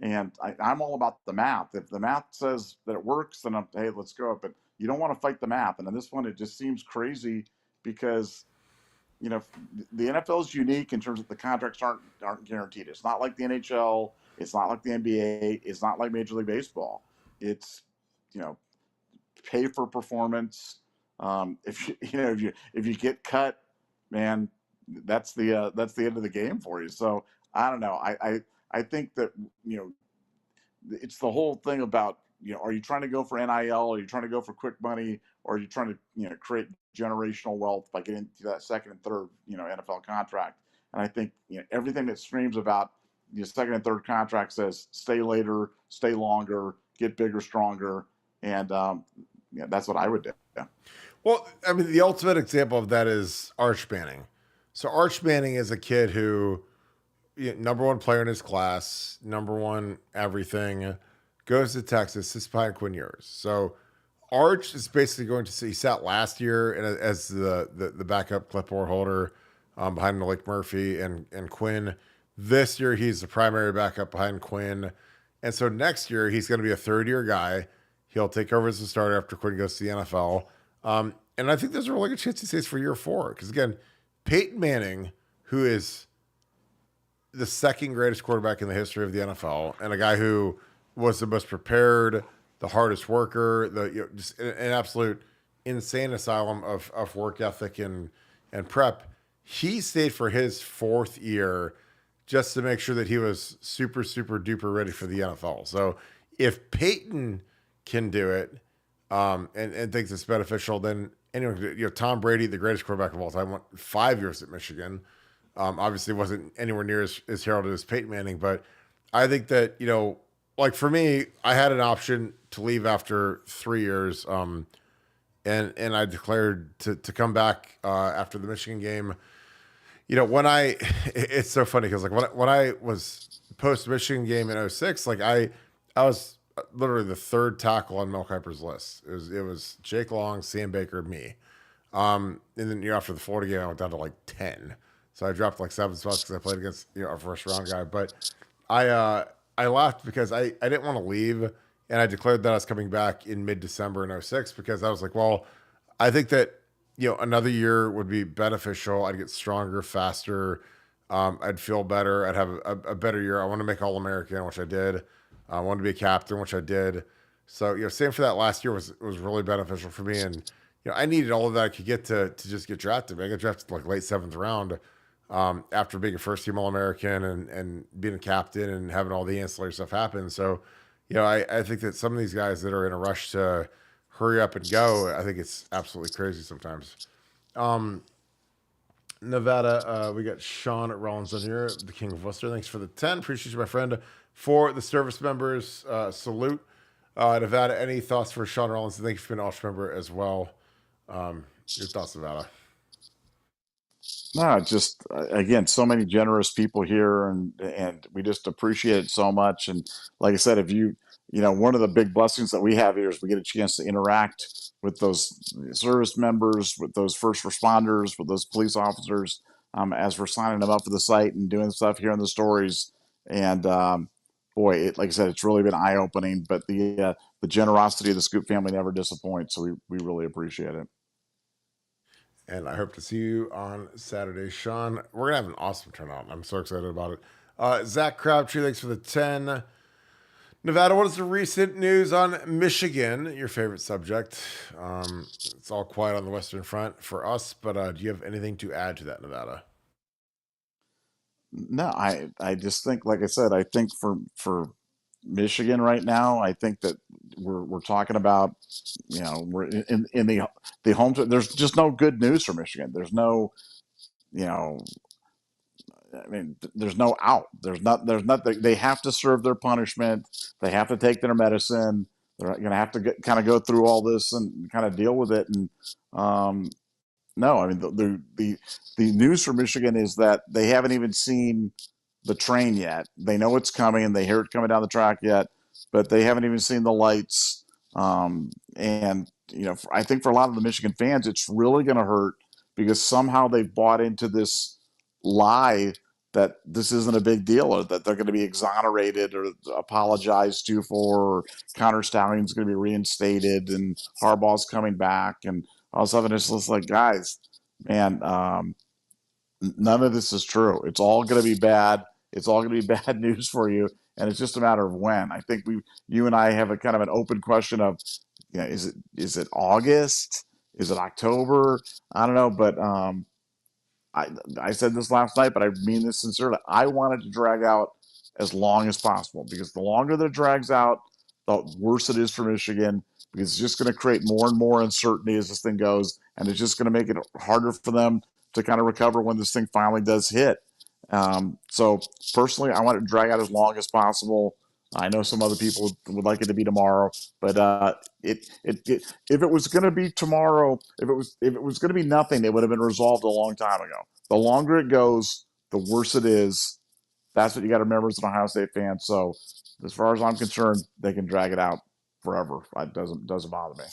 And I'm all about the math. If the math says that it works, then hey, let's go. But you don't want to fight the math. And in this one, it just seems crazy because the NFL is unique in terms of the contracts aren't guaranteed. It's not like the NHL. It's not like the NBA. It's not like Major League Baseball. It's pay for performance. If you get cut, man, that's the end of the game for you. So I don't know. I think that it's the whole thing about are you trying to go for NIL? Are you trying to go for quick money? Or are you trying to create generational wealth by getting to that second and third NFL contract? And I think everything that screams about the second and third contract says stay later, stay longer, get bigger, stronger, and that's what I would do. Yeah. Well, I mean, the ultimate example of that is Arch Manning. So Arch Manning is a kid who, number one player in his class, number one everything, goes to Texas, sits behind Quinn Ewers. So Arch is basically going to see, he sat last year as the backup clipboard holder behind Malik Murphy and Quinn. This year, he's the primary backup behind Quinn. And so next year, he's going to be a third-year guy. He'll take over as a starter after Quinn goes to the NFL. And I think there's a really good chance he stays for year 4. Because, again, Peyton Manning, who is the second greatest quarterback in the history of the NFL, and a guy who was the most prepared, the hardest worker, just an absolute insane asylum of work ethic and prep. He stayed for his 4th year just to make sure that he was super, super duper ready for the NFL. So if Peyton can do it and thinks it's beneficial, then anyone, Tom Brady, the greatest quarterback of all time, went 5 years at Michigan. Obviously wasn't anywhere near as heralded as Peyton Manning, but I think that, like for me, I had an option to leave after 3 years. and I declared to come back after the Michigan game. You know, when I it's so funny because like when I was post Michigan game in '06, like I was literally the third tackle on Mel Kiper's list. It was Jake Long, Sam Baker, me. And then after the Florida game, I went down to like 10. So I dropped like 7 spots because I played against our first round guy. But I laughed because I didn't want to leave, and I declared that I was coming back in mid December in '06 because I was like, well, I think that another year would be beneficial. I'd get stronger, faster. I'd feel better. I'd have a better year. I want to make All American, which I did. I wanted to be a captain, which I did. So same for that last year was really beneficial for me, and I needed all of that I could get to just get drafted. I got drafted like late seventh round after being a first team All American and being a captain and having all the ancillary stuff happen. So, I think that some of these guys that are in a rush to hurry up and go, I think it's absolutely crazy sometimes. Um, Nevada, we got Sean Rollins on here, the King of Worcester. Thanks for the 10. Appreciate you, my friend. For the service members, salute. Nevada, any thoughts for Sean Rollins? Thank you for being an Ultra member as well. Your thoughts, Nevada? No, just again, so many generous people here, and we just appreciate it so much. And like I said, if one of the big blessings that we have here is we get a chance to interact with those service members, with those first responders, with those police officers, as we're signing them up for the site and doing stuff, hearing the stories. And boy, like I said, it's really been eye opening. But the generosity of the Scoop family never disappoints, so we really appreciate it. And I hope to see you on Saturday, Sean. We're gonna have an awesome turnout. I'm so excited about it. Zach Crabtree, thanks for the 10. Nevada, what is the recent news on Michigan? Your favorite subject. It's all quiet on the Western Front for us, but do you have anything to add to that, Nevada? No, I just think, like I said, I think for Michigan right now, I think that we're talking about, we're in the home. There's just no good news for Michigan. There's no, you know, I mean, there's no out. There's not. They have to serve their punishment. They have to take their medicine. They're going to have to kind of go through all this and kind of deal with it. And um, no, I mean the news for Michigan is that they haven't even seen the train yet. They know it's coming and they hear it coming down the track yet, but they haven't even seen the lights. And I think for a lot of the Michigan fans, it's really going to hurt because somehow they've bought into this lie that this isn't a big deal, or that they're going to be exonerated or apologized to for, or Connor Stallion's going to be reinstated and Harbaugh's coming back, and all of a sudden it's just like, guys, man, none of this is true. It's all going to be bad. It's all going to be bad news for you, and it's just a matter of when. I think you and I have a kind of an open question of, is it August? Is it October? I don't know, but I said this last night, but I mean this sincerely. I want it to drag out as long as possible, because the longer that it drags out, the worse it is for Michigan, because it's just going to create more and more uncertainty as this thing goes, and it's just going to make it harder for them to kind of recover when this thing finally does hit. So personally, I want it to drag out as long as possible. I know some other people would like it to be tomorrow, but if it was going to be tomorrow, if it was going to be nothing, it would have been resolved a long time ago. The longer it goes, the worse it is. That's what you got to remember as an Ohio State fan. So, as far as I'm concerned, they can drag it out forever. It doesn't bother me.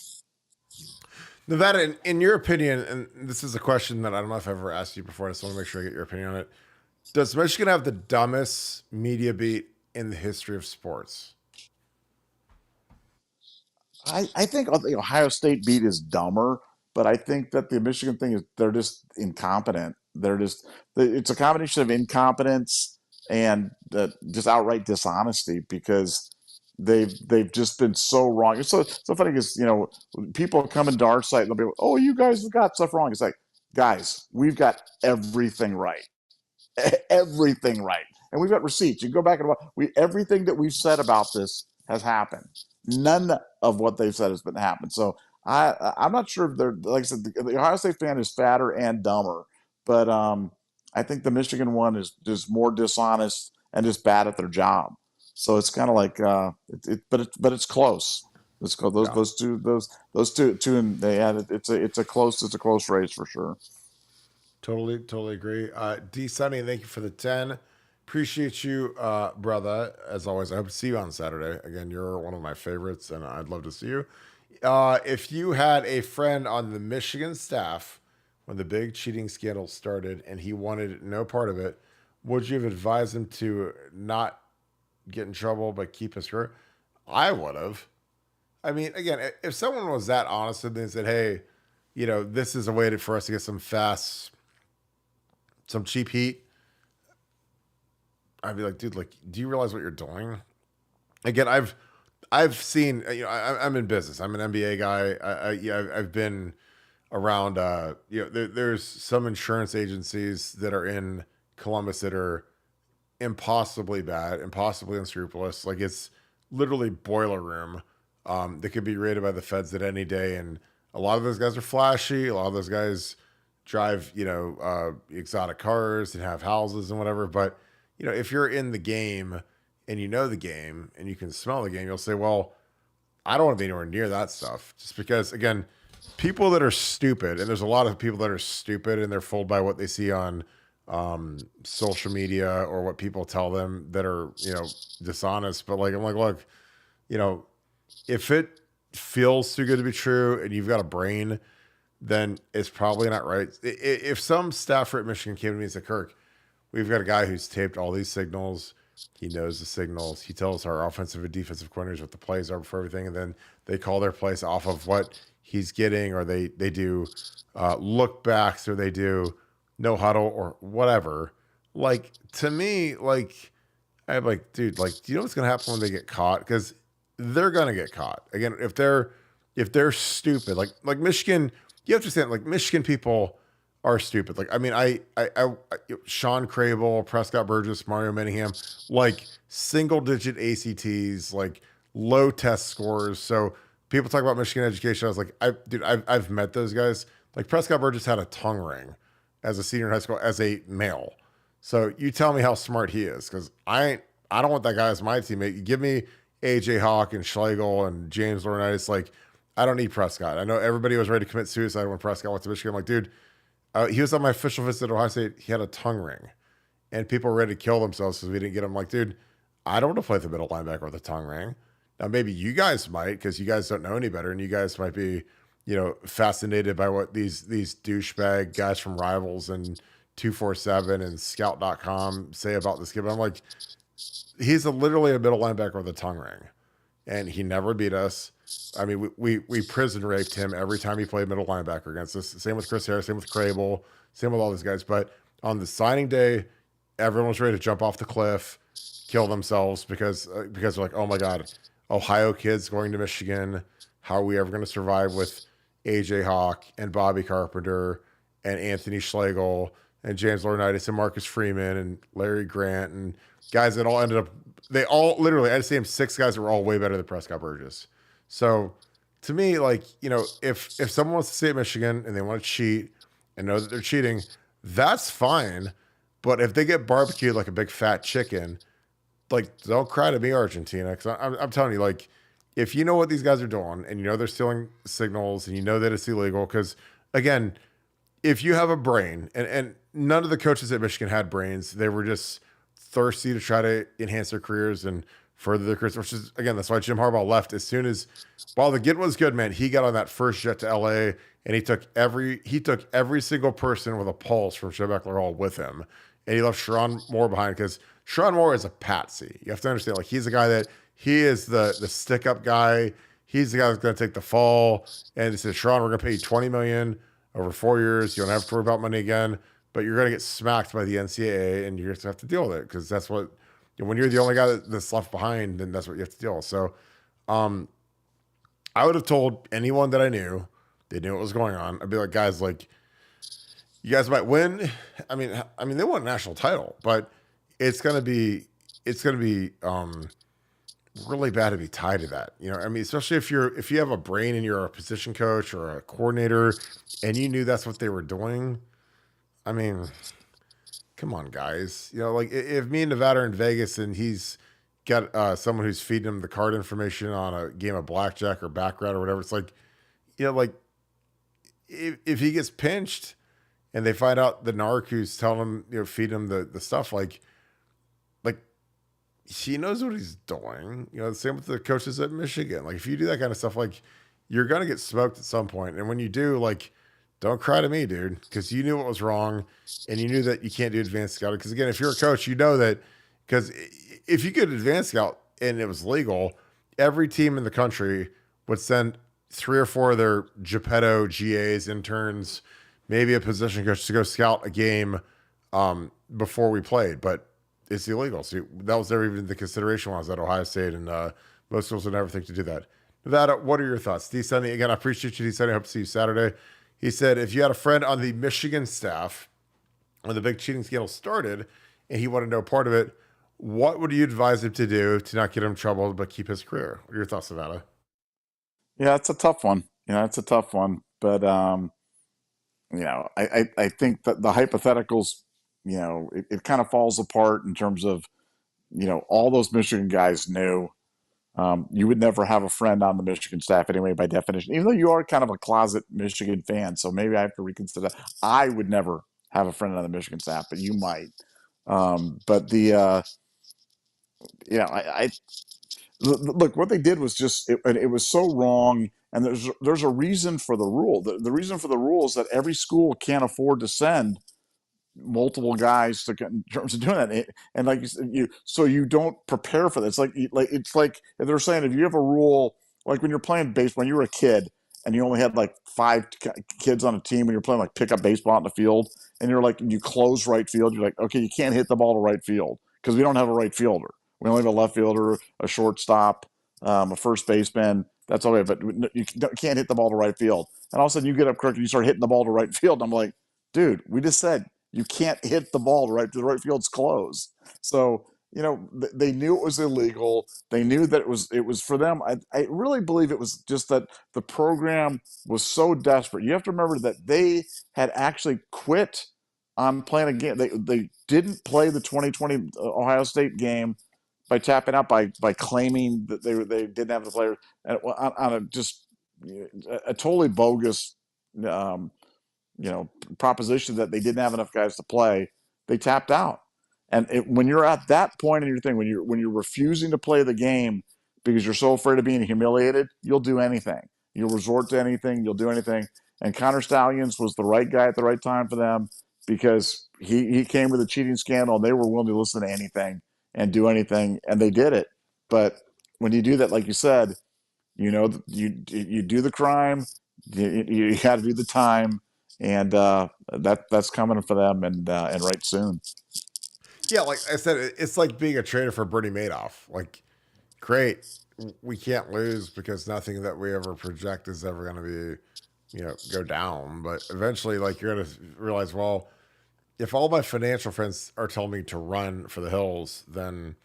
Nevada, in your opinion, and this is a question that I don't know if I've ever asked you before. I just want to make sure I get your opinion on it. Does Michigan have the dumbest media beat in the history of sports? I think the Ohio State beat is dumber, but I think that the Michigan thing is they're just incompetent. It's a combination of incompetence and just outright dishonesty, because they've just been so wrong. It's so funny because people come into our site and they'll be like, "Oh, you guys have got stuff wrong." It's like, guys, we've got everything right. Everything right, and we've got receipts. You go back and watch. Everything that we've said about this has happened. None of what they've said has been happened. So I'm not sure if they're, like I said, the Ohio State fan is fatter and dumber, but I think the Michigan one is just more dishonest and just bad at their job. So it's kind of like but it's close. Let's go Yeah, those two, and they added. It's a close race for sure. totally agree. D Sunny, thank you for the 10. Appreciate you, brother. As always, I hope to see you on Saturday. Again, you're one of my favorites, and I'd love to see you. If you had a friend on the Michigan staff when the big cheating scandal started and he wanted no part of it, would you have advised him to not get in trouble but keep his career? I would have. I mean, again, if someone was that honest with me and said, "Hey, this is a way for us to get some cheap heat," I'd be like, "Dude, like, do you realize what you're doing?" Again, I've seen, I'm in business. I'm an MBA guy. I've been around. There's some insurance agencies that are in Columbus that are impossibly bad, impossibly unscrupulous. Like it's literally boiler room. That could be raided by the feds at any day, and a lot of those guys are flashy. A lot of those guys drive, exotic cars and have houses and whatever. But if you're in the game and you know the game and you can smell the game, you'll say, "Well, I don't want to be anywhere near that stuff." Just because, again, people that are stupid, and there's a lot of people that are stupid and they're fooled by what they see on social media or what people tell them that are, dishonest. But like, I'm like, look, you know, if it feels too good to be true and you've got a brain, then it's probably not right. If some staffer at Michigan came to me and said, "Kirk, we've got a guy who's taped all these signals. He knows the signals. He tells our offensive and defensive coordinators what the plays are for everything, and then they call their plays off of what he's getting, or they do look backs, or they do no huddle, or whatever." Like to me, like I'm like, dude, like, do you know what's gonna happen when they get caught? Because they're gonna get caught again if they're stupid. Like Michigan, you have to understand, like Michigan people are stupid. Like, I mean, Sean Crable, Prescott Burgess, Mario Manningham, like single digit ACTs, like low test scores. So people talk about Michigan education. I was like, I've met those guys. Like Prescott Burgess had a tongue ring as a senior in high school as a male. So you tell me how smart he is, because I don't want that guy as my teammate. You give me AJ Hawk and Schlegel and James Laurinaitis. Like, I don't need Prescott. I know everybody was ready to commit suicide when Prescott went to Michigan. I'm like, dude, he was on my official visit to Ohio State. He had a tongue ring, and people were ready to kill themselves because we didn't get him. Like, dude, I don't want to play the middle linebacker with a tongue ring. Now, maybe you guys might, because you guys don't know any better, and you guys might be, fascinated by what these douchebag guys from Rivals and 247 and Scout.com say about this kid. But I'm like, he's literally a middle linebacker with a tongue ring, and he never beat us. I mean, we prison raped him every time he played middle linebacker against us. Same with Chris Harris, same with Crable, same with all these guys. But on the signing day, everyone was ready to jump off the cliff, kill themselves because they're like, oh my god, Ohio kids going to Michigan. How are we ever going to survive with AJ Hawk and Bobby Carpenter and Anthony Schlegel and James Laurinaitis and Marcus Freeman and Larry Grant and guys that all ended up, they all literally, I just named six guys that were all way better than Prescott Burgess. So to me, like, if someone wants to stay at Michigan and they want to cheat and know that they're cheating, that's fine. But if they get barbecued like a big fat chicken, like, don't cry to me, Argentina. Because I'm telling you, like, if you know what these guys are doing and you know they're stealing signals and you know that it's illegal, because again, if you have a brain, and none of the coaches at Michigan had brains, they were just thirsty to try to enhance their careers and further their careers, which is, again, that's why Jim Harbaugh left as soon as, while the get was good, man, he got on that first jet to LA and he took every single person with a pulse from Shebeckler Hall with him. And he left Sharon Moore behind, because Sharon Moore is a patsy. You have to understand, like, he's a guy that he is the stick up guy. He's the guy that's going to take the fall. And he says, Sharon, we're going to pay you $20 million over 4 years. You don't have to worry about money again, but you're going to get smacked by the NCAA and you're going to have to deal with it, because that's what, when you're the only guy that's left behind, then that's what you have to deal with. So I would have told anyone that I knew, they knew what was going on. I'd be like, guys, like, you guys might win. I mean, they won a national title, but it's gonna be really bad to be tied to that. I mean, especially if you have a brain and you're a position coach or a coordinator, and you knew that's what they were doing. I mean, come on, guys. Like, if me and Nevada are in Vegas and he's got someone who's feeding him the card information on a game of blackjack or baccarat or whatever. It's like, like if he gets pinched and they find out the narc who's telling him, feeding him the stuff, like he knows what he's doing. The same with the coaches at Michigan. Like if you do that kind of stuff, like you're gonna get smoked at some point. And when you do, like, don't cry to me, dude, because you knew what was wrong and you knew that you can't do advanced scouting. Because again, if you're a coach, you know that because if you could advanced scout and it was legal, every team in the country would send 3 or 4 of their Geppetto GAs, interns, maybe a position coach to go scout a game before we played, but it's illegal. So that was never even the consideration when I was at Ohio State, and most schools would never think to do that. Nevada, what are your thoughts? D. Sunny, again, I appreciate you, D. Sunny. I hope to see you Saturday. He said, if you had a friend on the Michigan staff when the big cheating scandal started and he wanted no part of it, what would you advise him to do to not get him in trouble but keep his career? What are your thoughts, Nevada? Yeah, it's a tough one. It's a tough one. But I think that the hypotheticals, it kind of falls apart in terms of, all those Michigan guys knew. You would never have a friend on the Michigan staff anyway, by definition, even though you are kind of a closet Michigan fan. So maybe I have to reconsider that. I would never have a friend on the Michigan staff, but you might. But I look, what they did was just, it was so wrong. And there's a reason for the rule. The reason for the rule is that every school can't afford to send multiple guys to in terms of doing that, and like you said, so you don't prepare for that. It's like if they're saying, if you have a rule, like when you're playing baseball, when you were a kid and you only had like 5 kids on a team and you're playing like pickup baseball out in the field, and you're like, you close right field, you're like, okay, you can't hit the ball to right field because we don't have a right fielder. We only have a left fielder, a shortstop, a first baseman. That's all we have, but you can't hit the ball to right field. And all of a sudden you get up quick and you start hitting the ball to right field. And I'm like, dude, we just said you can't hit the ball to the right field's closed. So, they knew it was illegal. They knew that it was for them. I really believe it was just that the program was so desperate. You have to remember that they had actually quit on playing a game. They didn't play the 2020 Ohio State game by tapping out, by claiming that they didn't have the players, and on a just a totally bogus proposition that they didn't have enough guys to play. They tapped out. And when you're at that point in your thing, when you're refusing to play the game because you're so afraid of being humiliated, you'll do anything. You'll resort to anything. You'll do anything. And Connor Stallions was the right guy at the right time for them, because he came with a cheating scandal and they were willing to listen to anything and do anything, and they did it. But when you do that, like you said, you do the crime, you got to do the time, and that's coming for them, and right soon. Yeah, like I said, it's like being a trader for Bernie Madoff. Like, great, we can't lose because nothing that we ever project is ever going to be, go down. But eventually, like, you're going to realize, well, if all my financial friends are telling me to run for the hills, then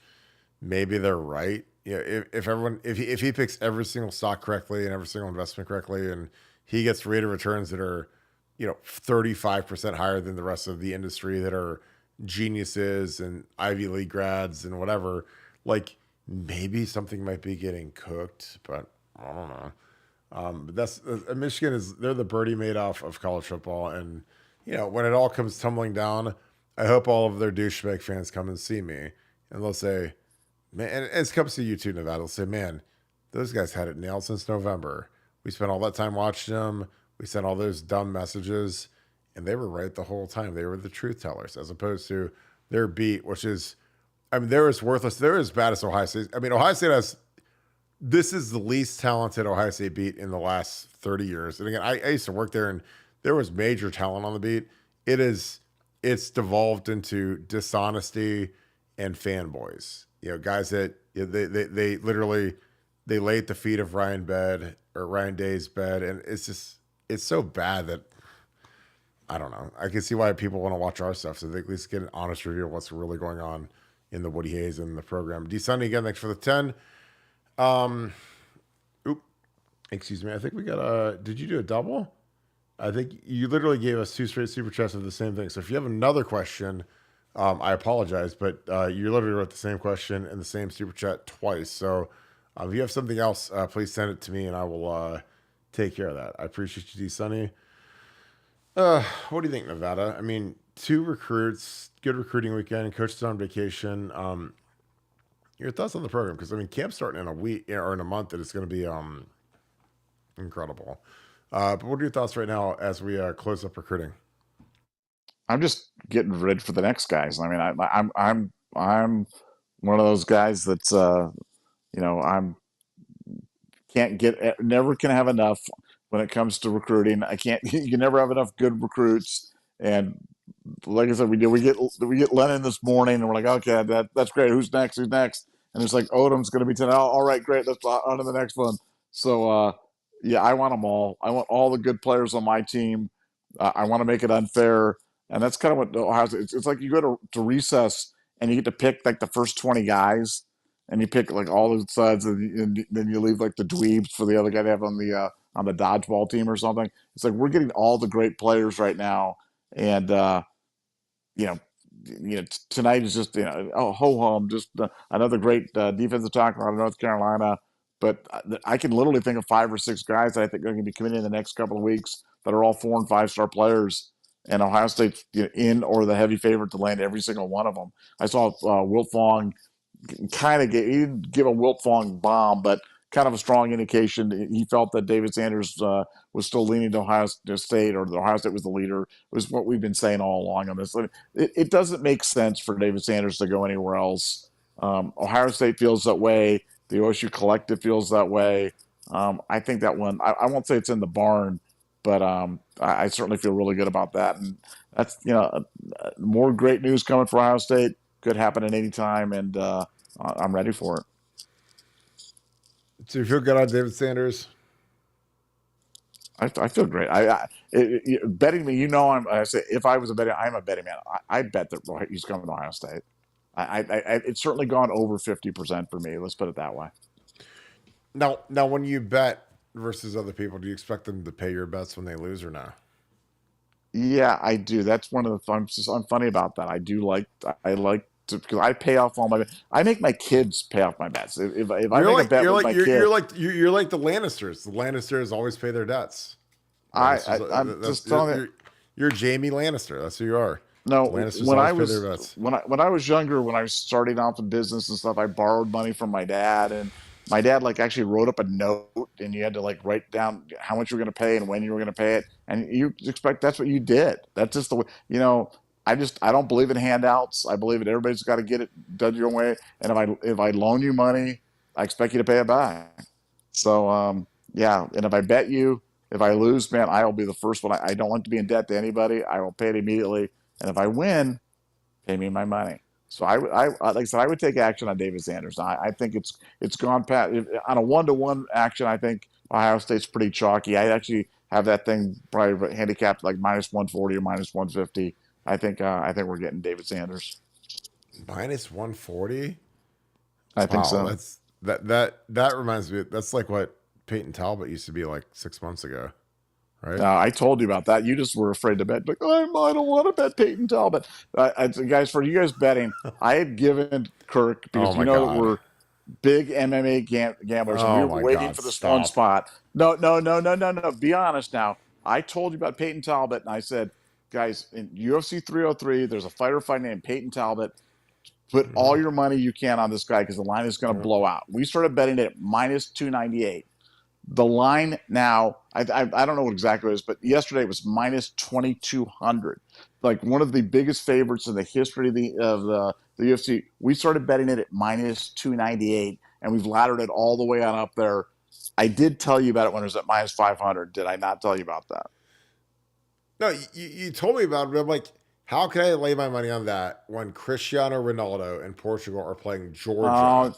maybe they're right. If he picks every single stock correctly and every single investment correctly, and he gets rate of returns that are, 35% higher than the rest of the industry that are geniuses and Ivy League grads and whatever, like maybe something might be getting cooked, but I don't know. But that's Michigan they're the Bernie Madoff of college football, and when it all comes tumbling down, I hope all of their douchebag fans come and see me, and they'll say, man, and it's comes to you too, Nevada. They'll say, man, those guys had it nailed since November. We spent all that time watching them. We sent all those dumb messages, and they were right the whole time. They were the truth tellers, as opposed to their beat, which is, they're as worthless. They're as bad as Ohio State. Ohio State this is the least talented Ohio State beat in the last 30 years. And again, I used to work there, and there was major talent on the beat. It's devolved into dishonesty and fanboys. Guys that they literally they lay at the feet of Ryan Day's bed, and it's so bad that I don't know. I can see why people want to watch our stuff, so they at least get an honest review of what's really going on in the Woody Hayes and the program. D Sunday again, thanks for the 10. Excuse me. I think we got did you do a double? I think you literally gave us 2 straight super chats of the same thing. So if you have another question, I apologize, but you literally wrote the same question in the same super chat twice. So if you have something else, please send it to me and I will take care of that. I appreciate you, D Sunny. What do you think, Nevada? I mean, two recruits, good recruiting weekend, coaches on vacation. Your thoughts on the program? Because I mean, camp's starting in a week or in a month, and it's going to be incredible. But what are your thoughts right now as we close up recruiting? I'm just getting ready for the next guys. I mean, I'm one of those guys that's I'm can't get never can have enough when it comes to recruiting. I can't. You can never have enough good recruits. And like I said, we get Lennon this morning, and we're like, okay, that's great. Who's next? Who's next? And it's like Odom's going to be tonight. All right, great. Let's on to the next one. So yeah, I want them all. I want all the good players on my team. I want to make it unfair, and that's kind of what Ohio. It's like you go to recess and you get to pick like the first 20 guys, and you pick like all the studs, and then you leave like the dweebs for the other guy to have on the dodgeball team or something. It's like we're getting all the great players right now, and you know, tonight is just ho hum, just another great defensive tackle out of North Carolina. But I can literally think of 5 or 6 guys that I think are going to be coming in the next couple of weeks that are all 4 and 5 star players. And Ohio State's in or the heavy favorite to land every single one of them. I saw Wilt Fong kind of he didn't give a Wilt Fong bomb, but kind of a strong indication he felt that David Sanders was still leaning to Ohio State, or the Ohio State was the leader. It was what we've been saying all along on this. It doesn't make sense for David Sanders to go anywhere else. Ohio State feels that way. The OSU collective feels that way. I think that one, I won't say it's in the barn, but I certainly feel really good about that. And that's, more great news coming for Ohio State. Could happen at any time, and I'm ready for it. So you feel good on David Sanders? I feel great. Betting me, I say if I was a betting, I'm a betting man. I bet that he's coming to Ohio State. It's certainly gone over 50% for me. Let's put it that way. Now, when you bet versus other people, do you expect them to pay your bets when they lose or not? Yeah, I do. That's one of the I'm funny about that. I like to, because I pay off all my. I make my kids pay off my bets. If I make a bet with my kid, you're like the Lannisters. The Lannisters always pay their debts. I'm just telling you. You're Jamie Lannister. That's who you are. No, Lannisters always pay their bets. when I was younger, when I was starting off in business and stuff, I borrowed money from my dad, and my dad like actually wrote up a note, and you had to like write down how much you were going to pay and when you were going to pay it, and you expect that's what you did. That's just the way. I don't believe in handouts. I believe that everybody's got to get it done your own way, and if I loan you money, I expect you to pay it back. So yeah, and if I bet you, if I lose, man, I will be the first one. I don't want to be in debt to anybody. I will pay it immediately. And if I win, pay me my money. So like I said, I would take action on David Sanders. I think it's gone past on a 1-to-1 action. I think Ohio State's pretty chalky. I actually have that thing probably handicapped like minus 140 or minus 150. I think we're getting David Sanders. Minus 140. I think so. That reminds me. That's like what Peyton Talbot used to be like 6 months ago, right? I told you about that. You just were afraid to bet. Like, I don't want to bet Peyton Talbot. Guys, for you guys betting, I had given Kirk, because that we're big MMA gamblers, and we were waiting for this one spot. No. Be honest now. I told you about Peyton Talbot, and I said, guys, in UFC 303, there's a fighter fighting named Peyton Talbot. Put all your money you can on this guy because the line is going to blow out. We started betting it at minus 298. The line now, I don't know what exactly it is, but yesterday it was minus 2,200. Like one of the biggest favorites in the history of the UFC. We started betting it at minus 298, and we've laddered it all the way on up there. I did tell you about it when it was at minus 500. Did I not tell you about that? No, you told me about it, but I'm like, how can I lay my money on that when Cristiano Ronaldo and Portugal are playing Georgia? I'm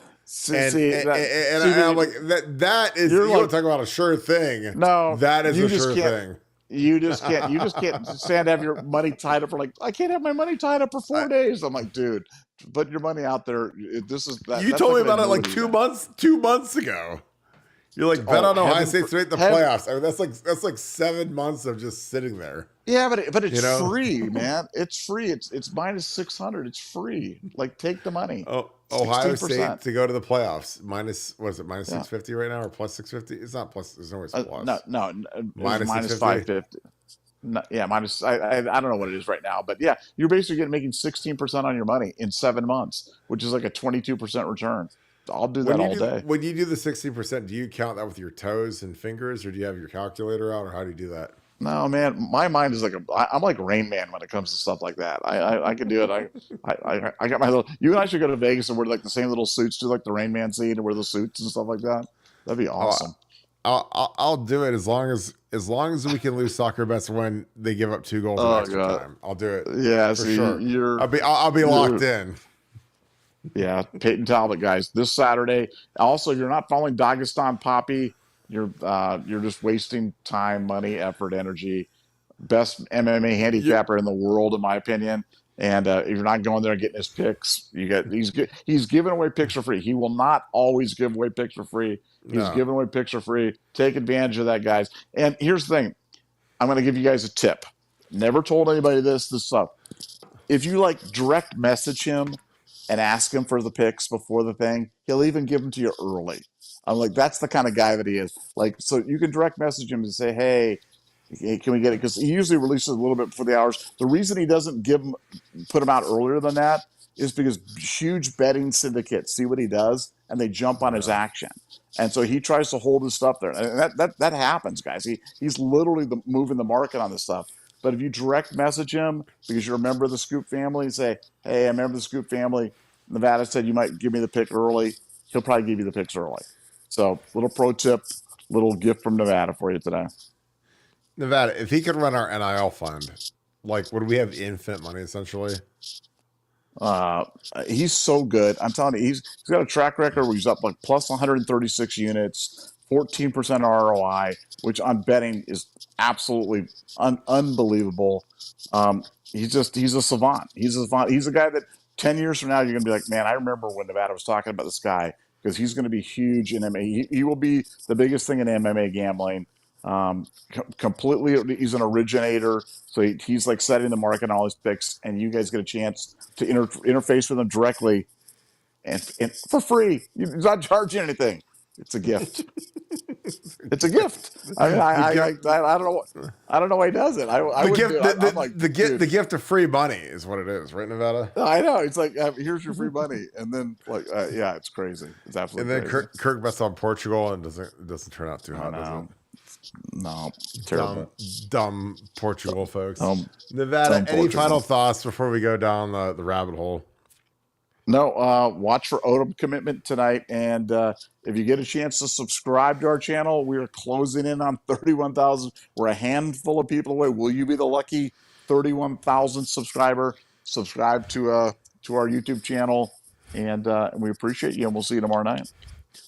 like, that is, you don't talk about a sure thing. No, that is a sure thing. You just can't stand to have your money tied up for I can't have my money tied up for 4 days. I'm like, dude, put your money out there. This is that. You told me about it like 2 months ago. You're like, bet Oh, on Ohio heaven, State to make the heaven. playoffs. I mean, that's like 7 months of just sitting there. Yeah, but You it's know? free, man. It's free. It's minus 600. It's free. Like, take the money. Oh, Ohio State 16%. to go to the playoffs. Minus, what is it, minus Yeah. 650 right now or plus 650? It's not plus. There's no way it's plus. No, it was Minus minus 650. 550. No, yeah, minus. I don't know what it is right now, but yeah, you're basically making 16% on your money in 7 months, which is like a 22% return. I'll do that all day. When you do the 60%, do you count that with your toes and fingers, or do you have your calculator out, or how do you do that? No, man, my mind is like I'm like Rain Man when it comes to stuff like that. I can do it. I got my little. You and I should go to Vegas and wear like the same little suits, do like the Rain Man scene and wear the suits and stuff like that. That'd be Oh, awesome. I'll do it as long as we can lose soccer bets when they give up 2 goals in Oh extra God, time. I'll do it yeah. for See, sure. I'll be you're locked in. yeah, Peyton Talbot, guys, this Saturday. Also, you're not following Dagestan Poppy. You're just wasting time, money, effort, energy. Best MMA You, handicapper in the world, in my opinion. And if you're not going there and getting his picks, he's giving away picks for free. He will not always give away picks for free. He's no. giving away picks for free. Take advantage of that, guys. And here's the thing: I'm going to give you guys a tip. Never told anybody this stuff. If you like direct message him and ask him for the picks before the thing, he'll even give them to you early. I'm like, that's the kind of guy that he is. Like, so you can direct message him and say, hey, can we get it? Because he usually releases a little bit before the hours. The reason he doesn't put them out earlier than that is because huge betting syndicates see what he does and they jump on his Yeah. action. And so he tries to hold his stuff there. And that happens, guys. He's literally moving the market on this stuff. But if you direct message him because you're a member of the Scoop family and say, hey, I'm a member of the Scoop family, Nevada said you might give me the pick early, he'll probably give you the picks early. So little pro tip, little gift from Nevada for you today. Nevada, if he could run our NIL fund, like, would we have infinite money essentially? Uh, he's so good. I'm telling you, he's got a track record where he's up like plus 136 units, 14% ROI, which I'm betting is absolutely unbelievable. He's a savant. He's a savant. He's a guy that 10 years from now you're gonna be like, man, I remember when Nevada was talking about this guy because he's going to be huge in MMA. He will be the biggest thing in MMA gambling. Completely, he's an originator, so he's like setting the market on all his picks, and you guys get a chance to interface with him directly and for free. He's not charging anything. It's a gift. It's a gift. I mean, I don't know why he does it. I wouldn't gift, do it. I'm like, the gift of free money is what it is, right, Nevada? I know. It's like, here's your free money, and then like, yeah, it's crazy. It's absolutely. And then crazy. Kirk bets on Portugal and doesn't turn out too hot, does it? No, terrible. Dumb Portugal folks. Nevada, any final thoughts before we go down the rabbit hole? No, watch for Odom commitment tonight. And if you get a chance to subscribe to our channel, we are closing in on 31,000. We're a handful of people away. Will you be the lucky 31,000 subscriber? Subscribe to our YouTube channel. And we appreciate you. And we'll see you tomorrow night.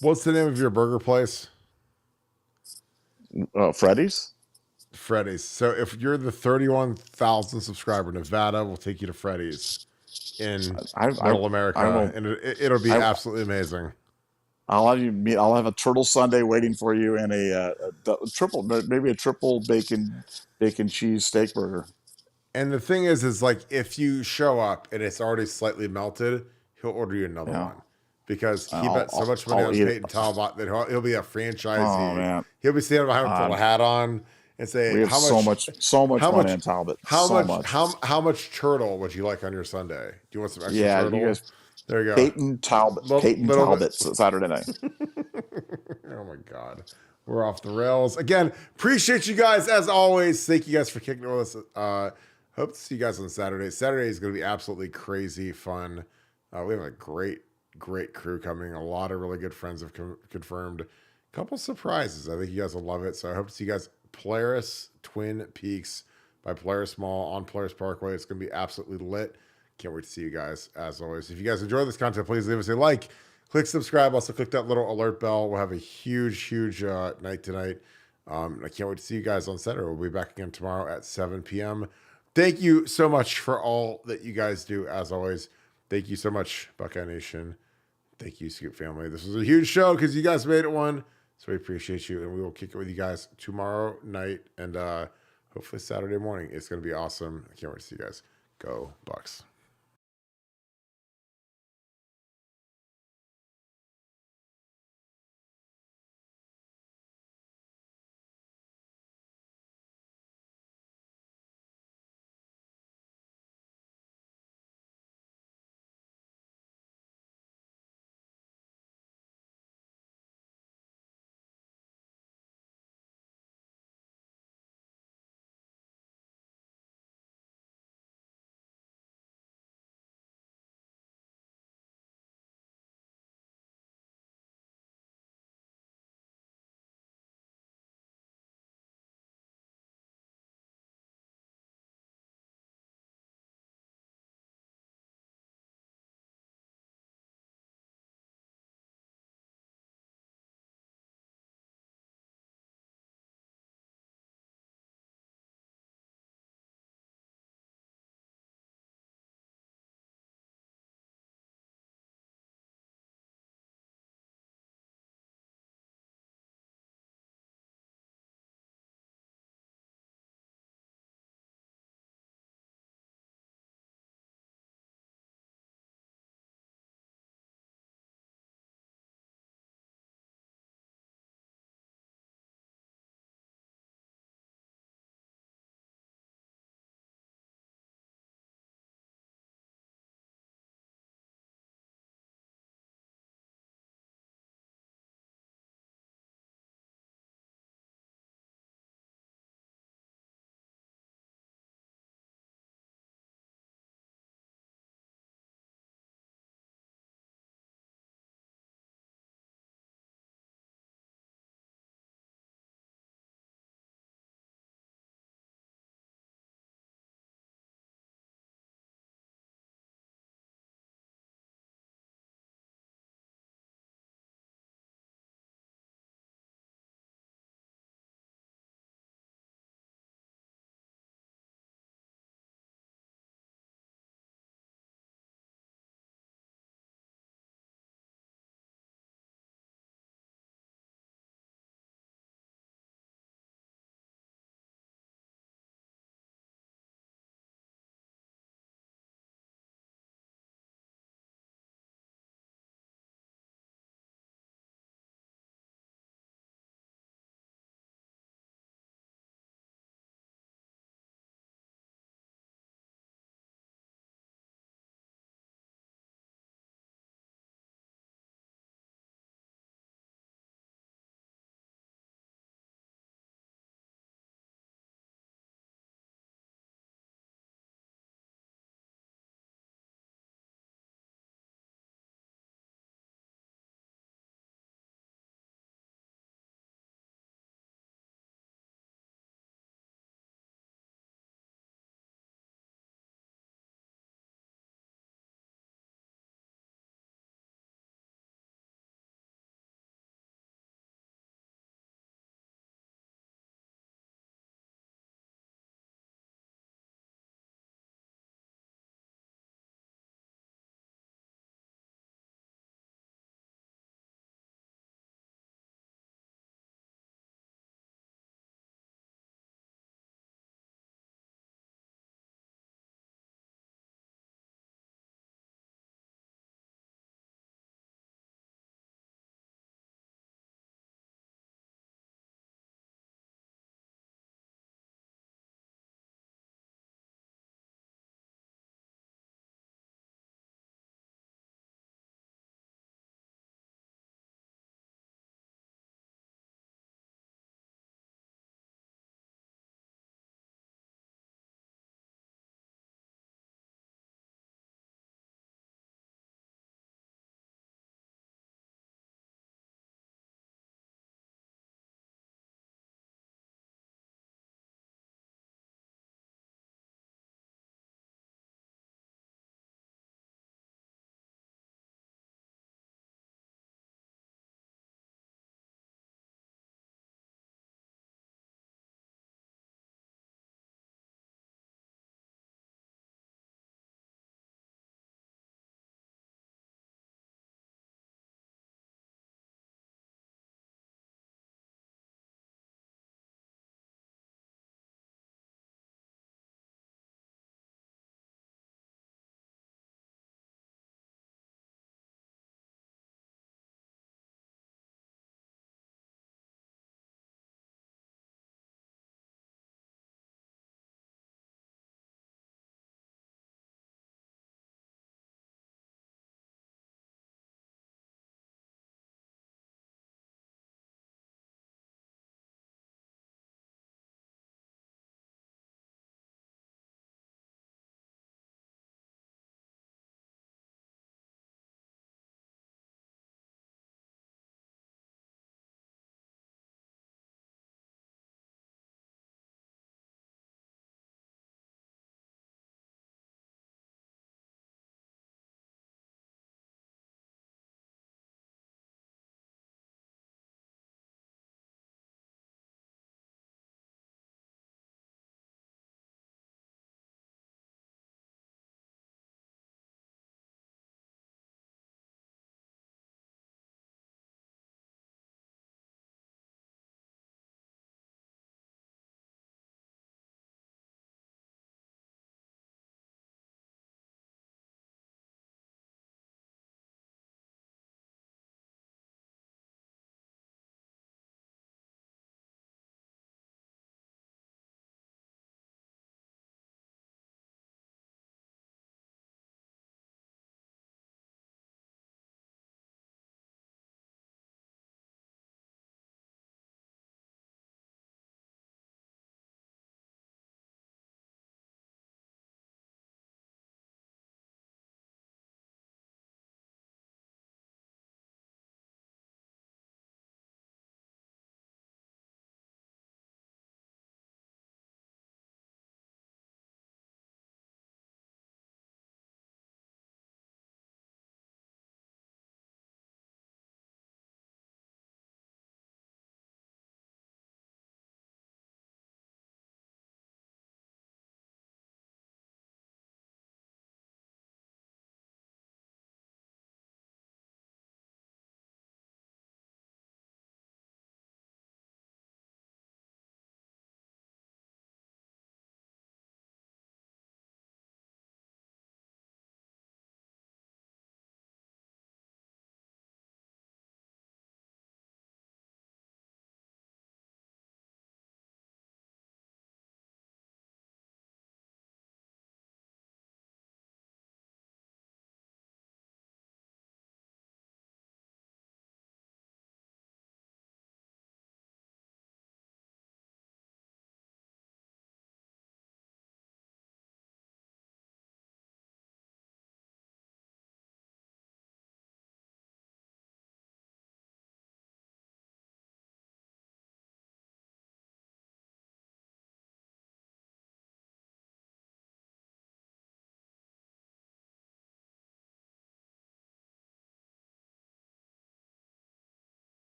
What's the name of your burger place? Freddy's. Freddy's. So if you're the 31,000 subscriber, Nevada will take you to Freddy's in Middle America, and it'll be absolutely amazing. I'll have you meet. I'll have a turtle sundae waiting for you, and a triple, maybe a triple bacon cheese steak burger. And the thing is like if you show up and it's already slightly melted, he'll order you another one. Because he bet so much money on Peyton Talbot that he'll be a franchisee. Oh, man. He'll be standing behind him, pull a hat on, and say, we have so much money on Talbot. How much turtle would you like on your Sunday? Do you want some extra turtle? You guys, there you go. Peyton Talbot. Peyton Talbot Saturday night. Oh my God. We're off the rails. Again, appreciate you guys as always. Thank you guys for kicking it with us. Hope to see you guys on Saturday. Saturday is going to be absolutely crazy fun. We have a great crew coming. A lot of really good friends have confirmed. A couple surprises. I think you guys will love it. So I hope to see you guys. Polaris Twin Peaks by Polaris Mall on Polaris Parkway. It's going to be absolutely lit. Can't wait to see you guys as always. If you guys enjoy this content, please leave us a like, click subscribe. Also click that little alert bell. We'll have a huge night tonight. I can't wait to see you guys on Saturday. We'll be back again tomorrow at 7 p.m. Thank you so much for all that you guys do as always. Thank you so much, Buckeye Nation. Thank you, Scoop family. This was a huge show because you guys made it one. So we appreciate you, and we will kick it with you guys tomorrow night and hopefully Saturday morning. It's going to be awesome. I can't wait to see you guys. Go Bucks.